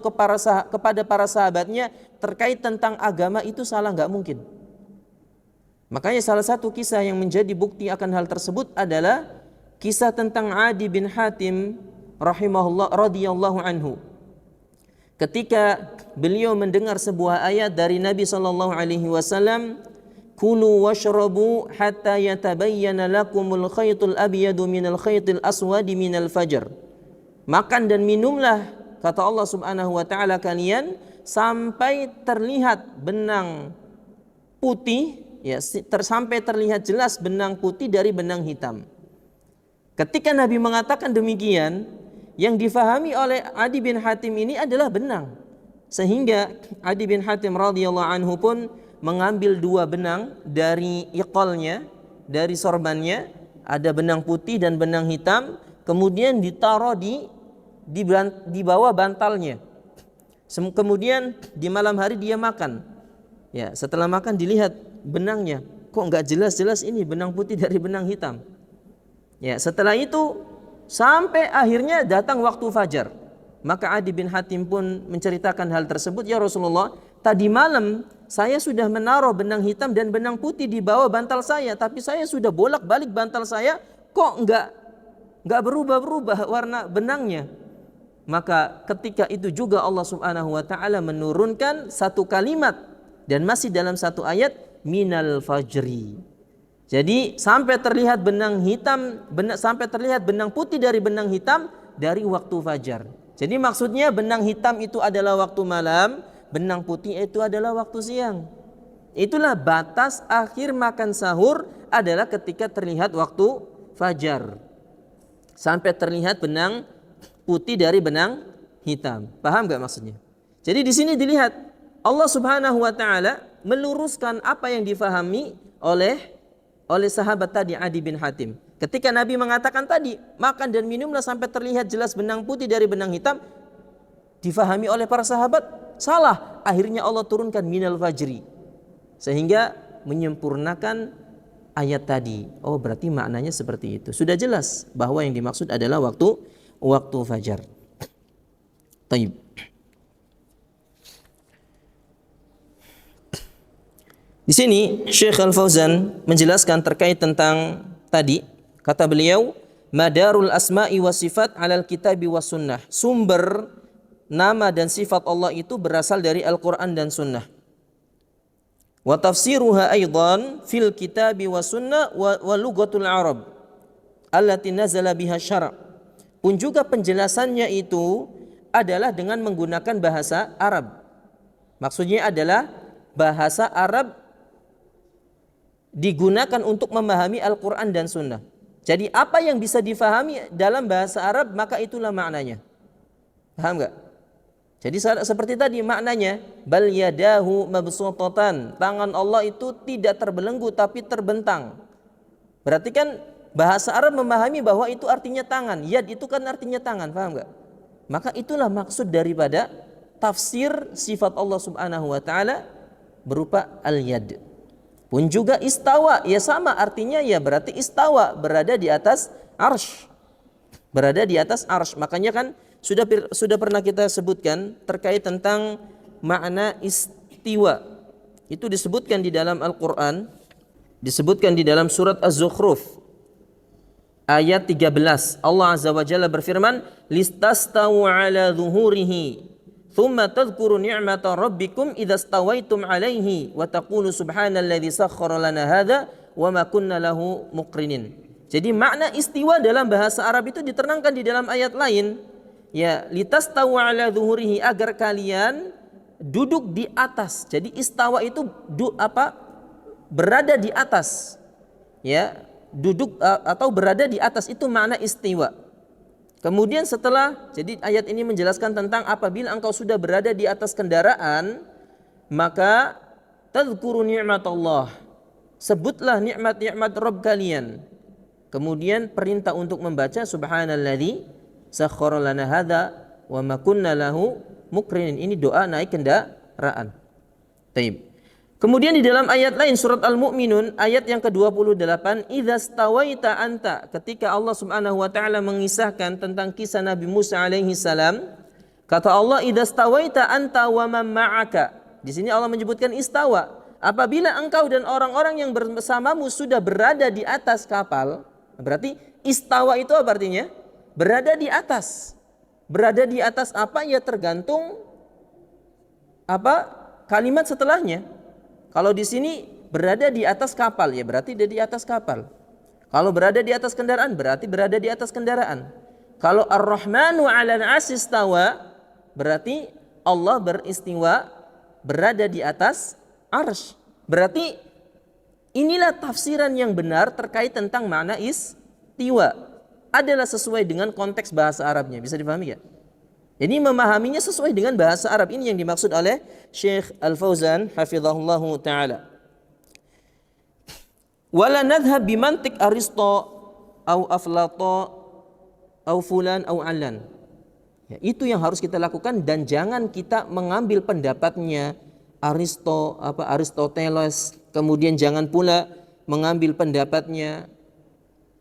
kepada para sahabatnya terkait tentang agama itu salah, nggak mungkin. Makanya salah satu kisah yang menjadi bukti akan hal tersebut adalah kisah tentang Adi bin Hatim rahimahullah radhiyallahu anhu. Ketika beliau mendengar sebuah ayat dari Nabi SAW, kulu washrabu hatta yatabayyana lakumul khaytul abyadu minal khaytil aswadi minal fajr. Makan dan minumlah, kata Allah Subhanahu wa taala, kalian sampai terlihat benang putih, ya, sampai terlihat jelas benang putih dari benang hitam. Ketika Nabi mengatakan demikian, yang difahami oleh Adi bin Hatim ini adalah benang. Sehingga Adi bin Hatim radhiyallahu anhu pun mengambil dua benang dari iqalnya, dari sorbannya, ada benang putih dan benang hitam, kemudian ditaruh di bawah bantalnya. Kemudian di malam hari dia makan. Ya, setelah makan dilihat benangnya, kok enggak jelas-jelas ini benang putih dari benang hitam. Ya, setelah itu sampai akhirnya datang waktu fajar. Maka Adi bin Hatim pun menceritakan hal tersebut, ya Rasulullah, tadi malam saya sudah menaruh benang hitam dan benang putih di bawah bantal saya, tapi saya sudah bolak-balik bantal saya, kok enggak berubah-berubah warna benangnya. maka ketika itu juga Allah Subhanahu wa taala menurunkan satu kalimat dan masih dalam satu ayat minal fajri. Jadi sampai terlihat benang putih dari benang hitam dari waktu fajar. Jadi maksudnya benang hitam itu adalah waktu malam, benang putih itu adalah waktu siang. Itulah batas akhir makan sahur adalah ketika terlihat waktu fajar. Sampai terlihat benang putih dari benang hitam. Paham gak maksudnya? Jadi di sini dilihat Allah Subhanahu wa taala meluruskan apa yang difahami oleh sahabat tadi Adi bin Hatim. Ketika Nabi mengatakan tadi, makan dan minumlah sampai terlihat jelas benang putih dari benang hitam, difahami oleh para sahabat salah. Akhirnya Allah turunkan minal fajri, sehingga menyempurnakan ayat tadi. Oh, berarti maknanya seperti itu. Sudah jelas bahwa yang dimaksud adalah waktu fajar. Taib. Di sini Syekh Al-Fauzan menjelaskan terkait tentang tadi, kata beliau, madarul asma'i was sifat 'alal kitabi was sunnah. Sumber nama dan sifat Allah itu berasal dari Al-Qur'an dan sunnah. Wa tafsiruha aidan fil kitabi was sunnah wa lughatul arab allati nazala biha syara'. Pun juga penjelasannya itu adalah dengan menggunakan bahasa Arab. Maksudnya adalah bahasa Arab digunakan untuk memahami Al-Quran dan Sunnah. Jadi apa yang bisa difahami dalam bahasa Arab, maka itulah maknanya. Paham gak? Jadi seperti tadi maknanya, bal yadahu mabsutatan, tangan Allah itu tidak terbelenggu tapi terbentang. Berarti kan bahasa Arab memahami bahwa itu artinya tangan. Yad itu kan artinya tangan, paham gak? Maka itulah maksud daripada tafsir sifat Allah Subhanahu wa taala berupa al-yad. Pun juga istawa, ya sama artinya, ya berarti istawa, berada di atas arsy. Berada di atas arsy. Makanya kan sudah pernah kita sebutkan terkait tentang makna istiwa. Itu disebutkan di dalam Al-Qur'an, disebutkan di dalam surat Az-Zukhruf ayat 13. Allah Azza wa Jalla berfirman, listastawu ala zuhurihi thumma tadhkuru ni'mata rabbikum idza stawaitum 'alaihi wa taqulu subhanalladzi sakhkhara lana hadza wa ma kunna lahu muqrinin. Jadi makna istiwa dalam bahasa Arab itu diterangkan di dalam ayat lain, ya litastawu 'ala zuhurihi, agar kalian duduk di atas. Jadi istawa itu berada di atas. Ya, duduk atau berada di atas, itu makna istiwa. Kemudian jadi ayat ini menjelaskan tentang apabila engkau sudah berada di atas kendaraan, maka tadhkuru ni'matallah, sebutlah nikmat-nikmat Rabb kalian. Kemudian perintah untuk membaca subhanalladzi sakhkhara lana hadza wa ma kunna lahu muqrinin. Ini doa naik kendaraan. Taib. Kemudian di dalam ayat lain surat Al-Mu'minun ayat yang ke-28, idza stawaita anta, ketika Allah Subhanahu wa taala mengisahkan tentang kisah Nabi Musa alaihi salam, kata Allah idza stawaita anta wa man ma'aka. Di sini Allah menyebutkan istawa. Apabila engkau dan orang-orang yang bersamamu sudah berada di atas kapal, berarti istawa itu apa artinya? Berada di atas. Berada di atas apa? Ya tergantung apa kalimat setelahnya. Kalau di sini berada di atas kapal, ya berarti dia di atas kapal. Kalau berada di atas kendaraan, berarti berada di atas kendaraan. Kalau Ar-Rahmanu 'alal 'arsy istawa, berarti Allah beristiwa, berada di atas arsy. Berarti inilah tafsiran yang benar terkait tentang makna istiwa. Adalah sesuai dengan konteks bahasa Arabnya. Bisa dipahami ya? Jadi memahaminya sesuai dengan bahasa Arab. Ini yang dimaksud oleh Syekh Al-Fauzan hafizahullahu ta'ala. Wala nadhhab bimantik Aristo au Aflato au fulan au alan. Ya, itu yang harus kita lakukan, dan jangan kita mengambil pendapatnya Aristoteles, kemudian jangan pula mengambil pendapatnya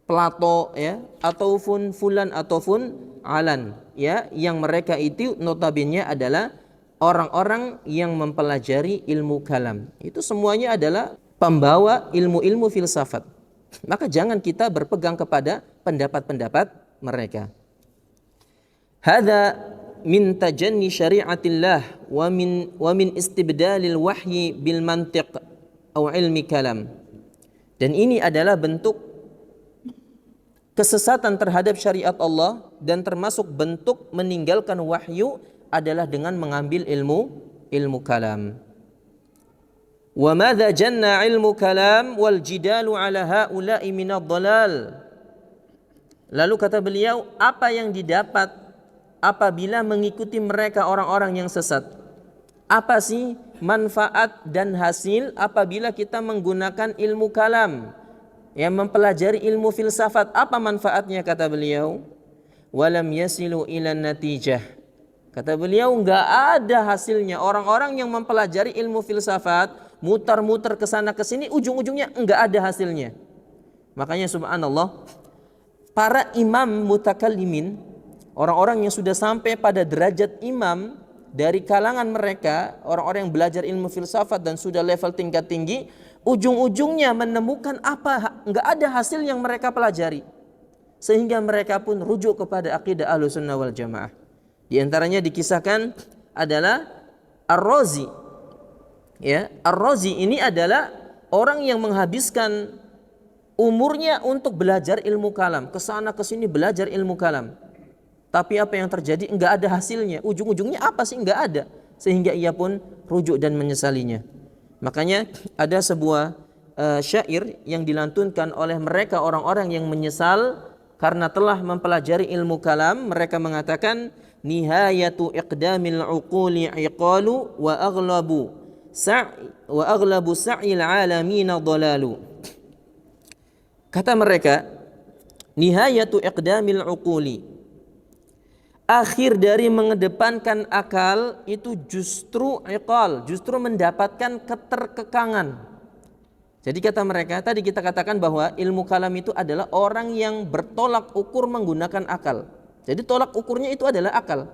Plato, ya, ataupun fulan ataupun alan, ya, yang mereka itu notabene adalah orang-orang yang mempelajari ilmu kalam. Itu semuanya adalah pembawa ilmu-ilmu filsafat. Maka jangan kita berpegang kepada pendapat-pendapat mereka. Hadza min tajanni syari'atillah wa min istibdalil wahyi bil mantiq atau ilmi kalam. Dan ini adalah bentuk kesesatan terhadap syariat Allah, dan termasuk bentuk meninggalkan wahyu adalah dengan mengambil ilmu kalam. Wa madza janna ilmu kalam wal jidalu ala haula'i minadh dhalal. Lalu kata beliau, apa yang didapat apabila mengikuti mereka orang-orang yang sesat? Apa sih manfaat dan hasil apabila kita menggunakan ilmu kalam, yang mempelajari ilmu filsafat? Apa manfaatnya kata beliau? Walam yasilu ila natijah. Kata beliau, enggak ada hasilnya. Orang-orang yang mempelajari ilmu filsafat mutar-mutar ke sana ke sini, ujung-ujungnya enggak ada hasilnya. Makanya subhanallah, para imam mutakallimin, orang-orang yang sudah sampai pada derajat imam dari kalangan mereka, orang-orang yang belajar ilmu filsafat dan sudah level tingkat tinggi, ujung-ujungnya menemukan enggak ada hasil yang mereka pelajari, sehingga mereka pun rujuk kepada akidah Ahlussunnah wal Jamaah. Di antaranya dikisahkan adalah Ar-Razi. Ya, Ar-Razi ini adalah orang yang menghabiskan umurnya untuk belajar ilmu kalam, ke sana ke sini belajar ilmu kalam. Tapi apa yang terjadi? Enggak ada hasilnya. Ujung-ujungnya apa sih? Enggak ada. Sehingga ia pun rujuk dan menyesalinya. Makanya ada sebuah syair yang dilantunkan oleh mereka orang-orang yang menyesal karena telah mempelajari ilmu kalam. Mereka mengatakan, nihayatu iqdamil uquli iqalu wa aghlabu sa'il alamina dhalalu. Kata mereka, nihayatu iqdamil uquli, akhir dari mengedepankan akal itu justru iqal, justru mendapatkan keterkekangan. Jadi kata mereka, tadi kita katakan bahwa ilmu kalam itu adalah orang yang bertolak ukur menggunakan akal. Jadi tolak ukurnya itu adalah akal.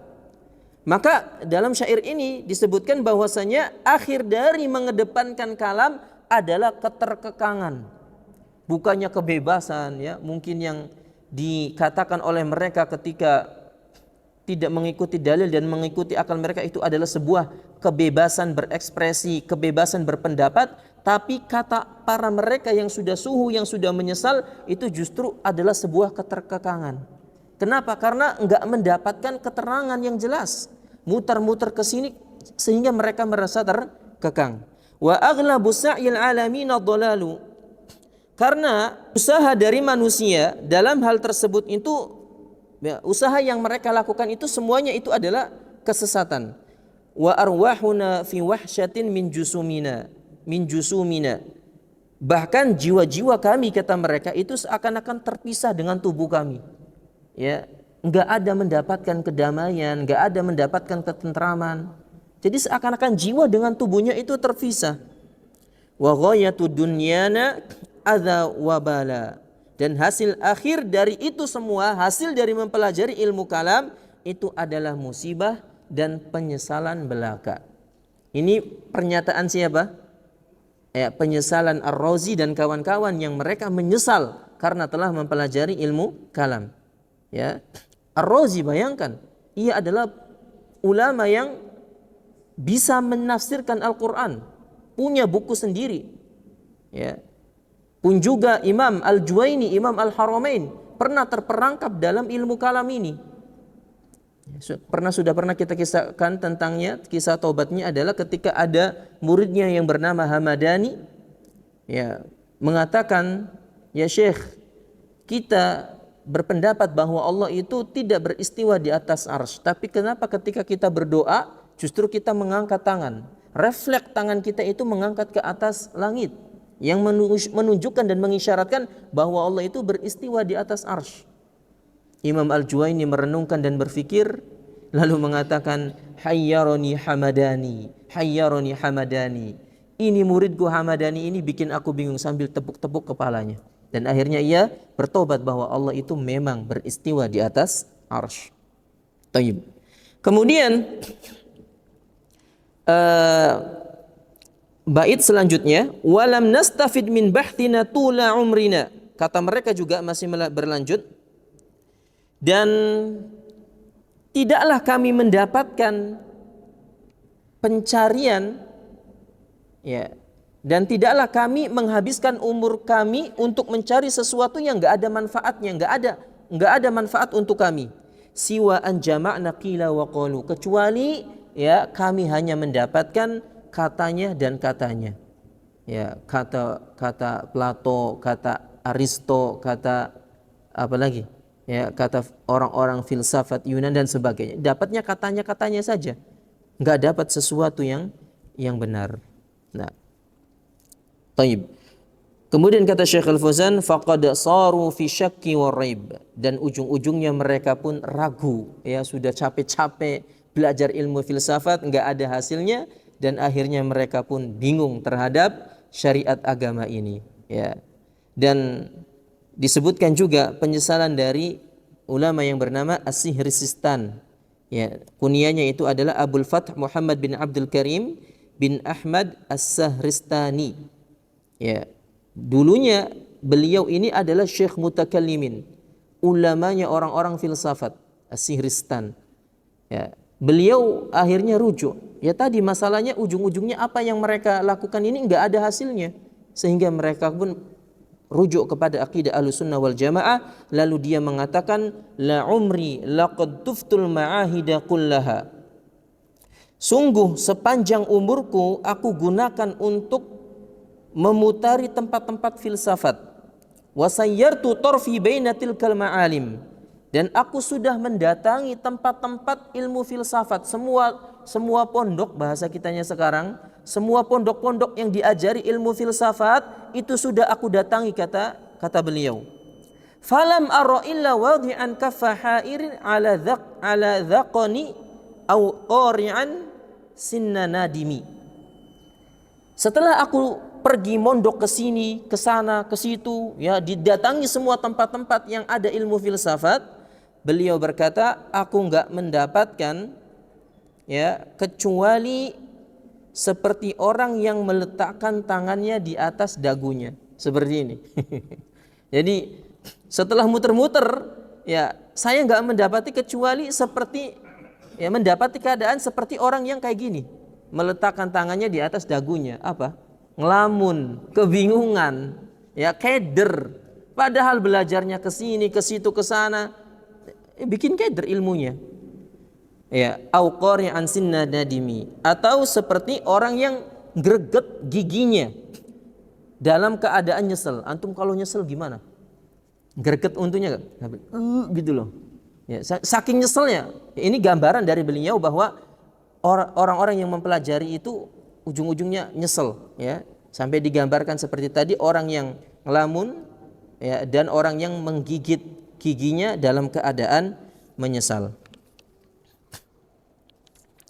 Maka dalam syair ini disebutkan bahwasanya akhir dari mengedepankan kalam adalah keterkekangan. Bukannya kebebasan, ya, mungkin yang dikatakan oleh mereka ketika tidak mengikuti dalil dan mengikuti akal mereka itu adalah sebuah kebebasan berekspresi, kebebasan berpendapat. Tapi kata para mereka yang sudah suhu, yang sudah menyesal, itu justru adalah sebuah keterkekangan. Kenapa? Karena enggak mendapatkan keterangan yang jelas, mutar-mutar ke sini sehingga mereka merasa terkekang. Wa aghlabu sa'il alamina dhalalu. Karena usaha dari manusia dalam hal tersebut itu, ya, usaha yang mereka lakukan itu semuanya itu adalah kesesatan. Wa arwahuna fi wahsyatin min jusumina. Bahkan jiwa-jiwa kami, kata mereka, itu seakan-akan terpisah dengan tubuh kami. Ya, enggak ada mendapatkan kedamaian, enggak ada mendapatkan ketentraman. Jadi seakan-akan jiwa dengan tubuhnya itu terpisah. Wa ghayatu dunyana adza wa bala. Dan hasil akhir dari itu semua, hasil dari mempelajari ilmu kalam itu adalah musibah dan penyesalan belaka. Ini pernyataan siapa? Ya, penyesalan Ar-Razi dan kawan-kawan yang mereka menyesal karena telah mempelajari ilmu kalam. Ya, Ar-Razi, bayangkan, ia adalah ulama yang bisa menafsirkan Al-Quran, punya buku sendiri. Ya, pun juga Imam Al-Juwaini, Imam Al-Haramain pernah terperangkap dalam ilmu kalam ini. Sudah pernah kita kisahkan tentangnya. Kisah taubatnya adalah ketika ada muridnya yang bernama Hamadani, ya, mengatakan, ya Syekh, kita berpendapat bahwa Allah itu tidak beristiwa di atas arsy, tapi kenapa ketika kita berdoa justru kita mengangkat tangan, refleks tangan kita itu mengangkat ke atas langit, yang menunjukkan dan mengisyaratkan bahwa Allah itu beristiwa di atas arsy. Imam Al-Juwaini merenungkan dan berfikir, lalu mengatakan, hayyarani Hamadani. Ini muridku Hamadani ini bikin aku bingung, sambil tepuk-tepuk kepalanya. Dan akhirnya ia bertobat bahwa Allah itu memang beristiwa di atas arsy. Tayyib. Kemudian bait selanjutnya, walam nastafid min bahthina tula umrina. Kata mereka juga masih berlanjut, dan tidaklah kami mendapatkan pencarian, ya, dan tidaklah kami menghabiskan umur kami untuk mencari sesuatu yang enggak ada manfaatnya, enggak ada manfaat untuk kami. Siwa an jama'na qila wa qalu, kecuali ya kami hanya mendapatkan katanya dan katanya. Ya, kata Plato, kata Aristo, kata apa lagi? Ya, kata orang-orang filsafat Yunan dan sebagainya. Dapatnya katanya saja. Enggak dapat sesuatu yang benar. Nah, taib. Kemudian kata Syekh Al-Fauzan, faqad saru fi syakki wa raib, dan ujung-ujungnya mereka pun ragu, ya sudah capek-capek belajar ilmu filsafat enggak ada hasilnya, dan akhirnya mereka pun bingung terhadap syariat agama ini, ya. Dan disebutkan juga penyesalan dari ulama yang bernama As-Sihrisistan, ya, kunyahnya itu adalah Abul Fath Muhammad bin Abdul Karim bin Ahmad As-Sahristani, ya. Dulunya beliau ini adalah syekh mutakallimin, ulamanya orang-orang filsafat, As-Sihristan, ya. Beliau akhirnya rujuk, ya tadi masalahnya ujung-ujungnya apa yang mereka lakukan ini enggak ada hasilnya, sehingga mereka pun rujuk kepada akidah Ahlussunnah wal Jamaah. Lalu dia mengatakan, la umri laqad tuftul ma'ahida kullaha, sungguh sepanjang umurku aku gunakan untuk memutari tempat-tempat filsafat. Wasayyartu tarfi baina tilkal ma'alim, dan aku sudah mendatangi tempat-tempat ilmu filsafat, semua pondok, bahasa kitanya sekarang, semua pondok-pondok yang diajari ilmu filsafat itu sudah aku datangi, kata beliau. Falam ara illa wadi'an kaffa ha'irin ala dhaqani au qari'an sinna nadimi. Setelah aku pergi mondok ke sini, ke sana, ke situ, ya, didatangi semua tempat-tempat yang ada ilmu filsafat, beliau berkata, aku enggak mendapatkan, ya, kecuali seperti orang yang meletakkan tangannya di atas dagunya, seperti ini. Jadi setelah muter-muter, ya, saya enggak mendapati kecuali seperti, ya, mendapati keadaan seperti orang yang kayak gini, meletakkan tangannya di atas dagunya. Apa? Ngelamun, kebingungan, ya, keder. Padahal belajarnya ke sini, ke situ, ke sana, bikin keder ilmunya. Ya, au qari'an sinna nadimi, atau seperti orang yang greget giginya dalam keadaan nyesel. Antum kalau nyesel gimana? Greget untunya gitu loh. Ya, saking nyeselnya. Ini gambaran dari beliau bahwa orang-orang yang mempelajari itu ujung-ujungnya nyesel, ya. Sampai digambarkan seperti tadi, orang yang ngelamun, ya, dan orang yang menggigit giginya dalam keadaan menyesal.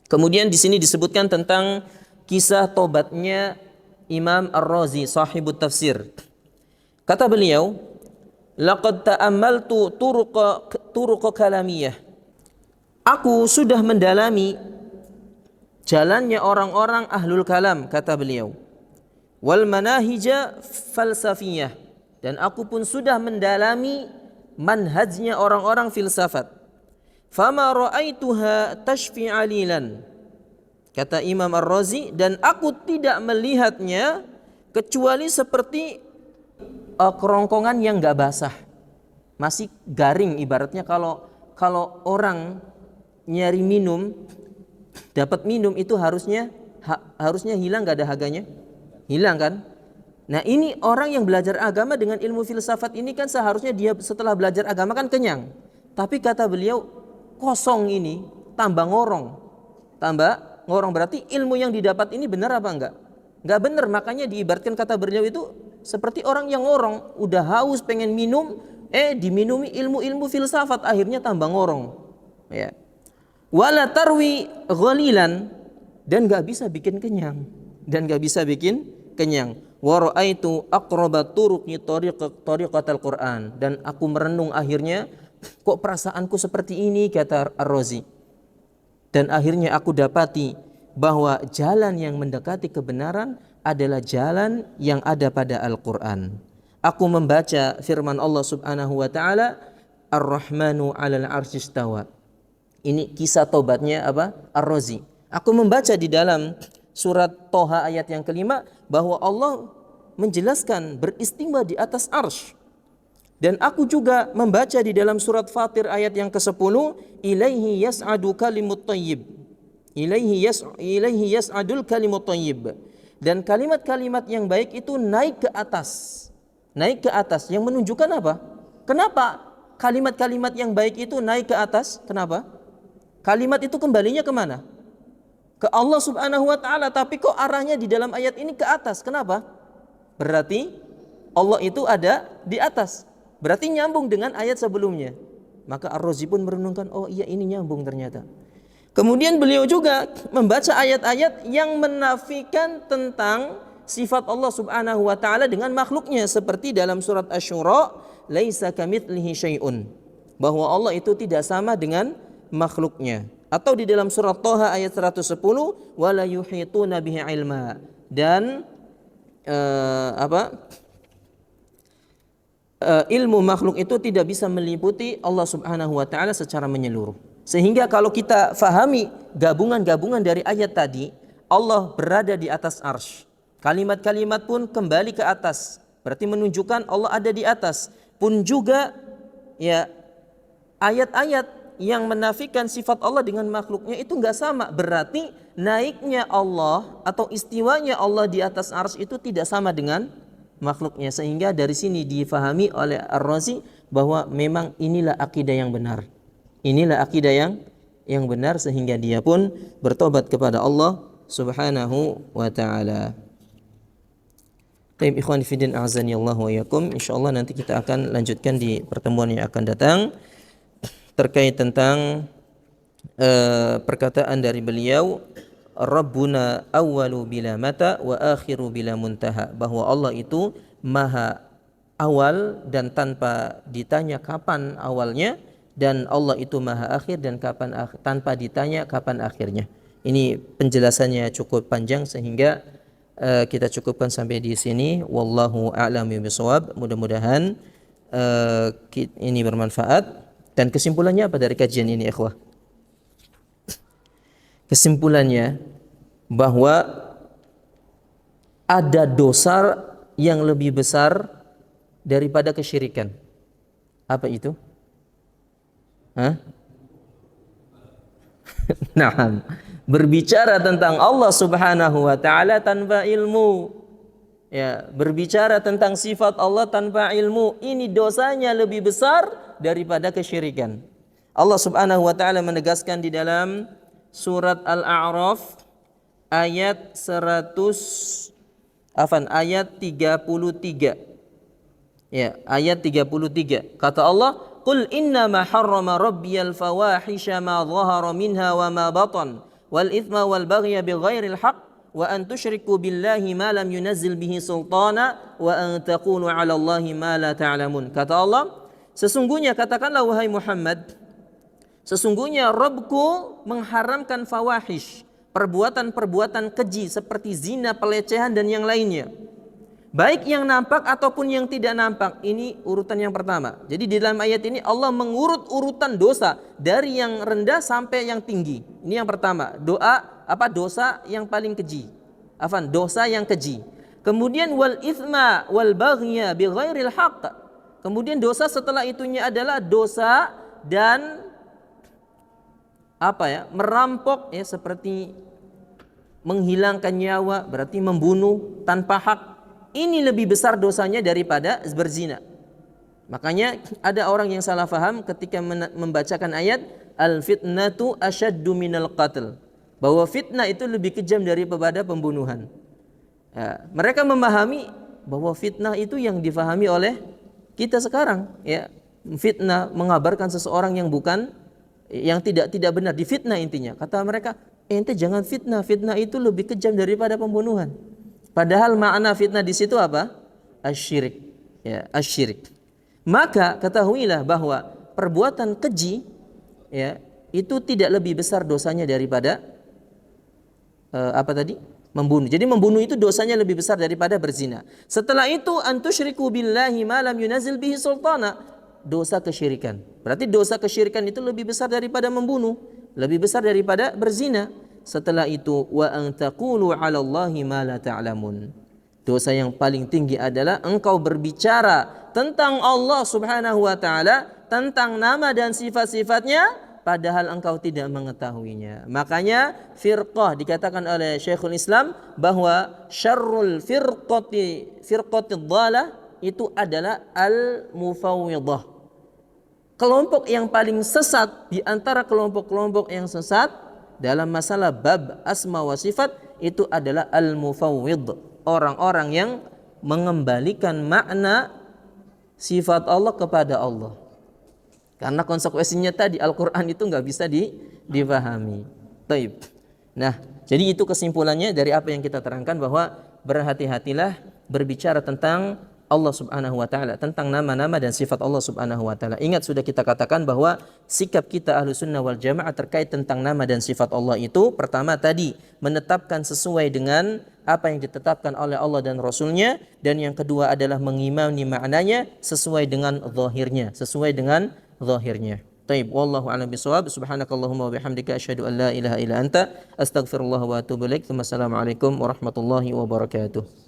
Kemudian di sini disebutkan tentang kisah tobatnya Imam Ar-Razi, sahibut tafsir. Kata beliau, laqad ta'ammaltu turuqa kalamiyah. Aku sudah mendalami jalannya orang-orang ahlul kalam, kata beliau. Wal manahija falsafiyah, dan aku pun sudah mendalami manhajnya orang-orang filsafat. Fama ra'aituha tashfi alilan, kata Imam Ar-Razi, dan aku tidak melihatnya kecuali seperti kerongkongan yang enggak basah, masih garing. Ibaratnya kalau orang nyari minum, dapat minum itu harusnya hilang, enggak ada haganya, hilang kan? Nah, ini orang yang belajar agama dengan ilmu filsafat ini kan seharusnya dia setelah belajar agama kan kenyang. Tapi kata beliau, kosong ini, tambah ngorong, berarti ilmu yang didapat ini benar apa enggak? Enggak benar. Makanya diibaratkan kata beliau itu seperti orang yang ngorong, udah haus pengen minum, diminumi ilmu-ilmu filsafat, akhirnya tambah ngorong, ya. Wala tarwi ghalilan, dan enggak bisa bikin kenyang, Wa ra'aitu aqraba turuqi tariqatal Qur'an, dan aku merenung akhirnya, kok perasaanku seperti ini, kata Ar-Razi. Dan akhirnya aku dapati bahwa jalan yang mendekati kebenaran adalah jalan yang ada pada Al-Qur'an. Aku membaca firman Allah Subhanahu wa taala, Ar-Rahmanu 'alal 'arsy istawa. Ini kisah tobatnya apa? Ar-Razi. Aku membaca di dalam surat Toha ayat yang kelima bahwa Allah menjelaskan beristimewa di atas arsy. Dan aku juga membaca di dalam surat Fatir ayat yang ke-10, ilaihi yas'adu kalimut thayyib. Ilaihi yas'adul kalimut thayyib. Dan kalimat-kalimat yang baik itu naik ke atas. Naik ke atas yang menunjukkan apa? Kenapa kalimat-kalimat yang baik itu naik ke atas? Kenapa? Kalimat itu kembalinya kemana? Ke Allah Subhanahu wa taala, tapi kok arahnya di dalam ayat ini ke atas? Kenapa? Berarti Allah itu ada di atas. Berarti nyambung dengan ayat sebelumnya. Maka Ar-Razi pun merenungkan, oh iya ini nyambung ternyata. Kemudian beliau juga membaca ayat-ayat yang menafikan tentang sifat Allah Subhanahu wa taala dengan makhluknya, seperti dalam surat Asy-Syura, laisa kamitslihi syai'un, bahwa Allah itu tidak sama dengan makhluknya. Atau di dalam surat Thaha ayat 110, wala yuhituna bihi ilma, dan ilmu makhluk itu tidak bisa meliputi Allah Subhanahu wa taala secara menyeluruh. Sehingga kalau kita fahami gabungan-gabungan dari ayat tadi, Allah berada di atas arsy. Kalimat-kalimat pun kembali ke atas, berarti menunjukkan Allah ada di atas. Pun juga ya ayat-ayat yang menafikan sifat Allah dengan makhluknya itu enggak sama, berarti naiknya Allah atau istiwanya Allah di atas arsy itu tidak sama dengan makhluknya. Sehingga dari sini difahami oleh Ar-Razi bahwa memang inilah akidah yang benar. Inilah akidah yang benar, sehingga dia pun bertobat kepada Allah Subhanahu wa taala. Baik ikhwan fillah azani Allah wa yakum, insyaallah nanti kita akan lanjutkan di pertemuan yang akan datang terkait tentang perkataan dari beliau, Rabbuna awwalu bila mata wa akhiru bila muntaha, bahwa Allah itu maha awal dan tanpa ditanya kapan awalnya, dan Allah itu maha akhir dan tanpa ditanya kapan akhirnya. Ini penjelasannya cukup panjang, sehingga kita cukupkan sampai di sini. Wallahu a'lam bishawab. Mudah-mudahan ini bermanfaat. Dan kesimpulannya apa dari kajian ini, ikhwah? Kesimpulannya bahwa ada dosa yang lebih besar daripada kesyirikan. Apa itu? Nah, berbicara tentang Allah Subhanahu wa taala tanpa ilmu. Ya, berbicara tentang sifat Allah tanpa ilmu, ini dosanya lebih besar daripada kesyirikan. Allah Subhanahu wa taala menegaskan di dalam surat Al-A'raf ayat 33. Ya, ayat 33. Kata Allah, "Qul innama harrama rabbiyal fawahisha ma dhahara minha wa ma batan wal itsma wal baghya bighairil haqq wa an tusyriku billahi ma lam yunazzil bihi sultana wa an taqulu 'ala Allahi ma la ta'lamun." Kata Allah, sesungguhnya, katakanlah wahai Muhammad, sesungguhnya Rabbku mengharamkan fawahish, perbuatan-perbuatan keji seperti zina, pelecehan dan yang lainnya, baik yang nampak ataupun yang tidak nampak. Ini urutan yang pertama. Jadi di dalam ayat ini Allah mengurut urutan dosa dari yang rendah sampai yang tinggi. Ini yang pertama, dosa yang paling keji. Dosa yang keji. Kemudian wal itsma wal baghya bighairil haqq. Kemudian dosa setelah itunya adalah dosa dan merampok, ya, seperti menghilangkan nyawa, berarti membunuh tanpa hak. Ini lebih besar dosanya daripada berzina. Makanya ada orang yang salah faham ketika membacakan ayat al-fitnatu asyaddu minal qatl, bahwa fitnah itu lebih kejam daripada pembunuhan. Ya, mereka memahami bahwa fitnah itu yang difahami oleh kita sekarang, ya. Fitnah mengabarkan seseorang yang tidak benar, difitnah intinya. Kata mereka, ente jangan fitnah, fitnah itu lebih kejam daripada pembunuhan. Padahal makna fitnah di situ apa? Asyirik. Ya, asyirik. Maka ketahuilah bahwa perbuatan keji, ya, itu tidak lebih besar dosanya daripada membunuh. Jadi membunuh itu dosanya lebih besar daripada berzina. Setelah itu antusyriku billahi ma lam yunazil bihi sultana, dosa kesyirikan. Berarti dosa kesyirikan itu lebih besar daripada membunuh, lebih besar daripada berzina. Setelah itu wa an taqulu 'ala Allahi ma la ta'lamun. Dosa yang paling tinggi adalah engkau berbicara tentang Allah Subhanahu wa taala, tentang nama dan sifat-sifatnya padahal engkau tidak mengetahuinya. Makanya firqah dikatakan oleh Syekhul Islam bahwa syarrul firqati dhalah itu adalah al-mufawwidah. Kelompok yang paling sesat di antara kelompok-kelompok yang sesat dalam masalah bab asma wa sifat itu adalah al-mufawwid, orang-orang yang mengembalikan makna sifat Allah kepada Allah. Karena konsekuensinya tadi Al-Quran itu nggak bisa dipahami. Taib. Nah, jadi itu kesimpulannya dari apa yang kita terangkan, bahwa berhati-hatilah berbicara tentang Allah Subhanahu wa taala, tentang nama-nama dan sifat Allah Subhanahu wa taala. Ingat, sudah kita katakan bahwa sikap kita Ahlussunnah wal Jamaah terkait tentang nama dan sifat Allah itu, pertama tadi menetapkan sesuai dengan apa yang ditetapkan oleh Allah dan Rasulnya, dan yang kedua adalah mengimani maknanya sesuai dengan zahirnya, Taib, wallahu a'lam bishawab. Subhanakallahumma wa bihamdika asyhadu an la ilaha illa anta astaghfirullah wa atubu ilaik. Assalamualaikum warahmatullahi wabarakatuh.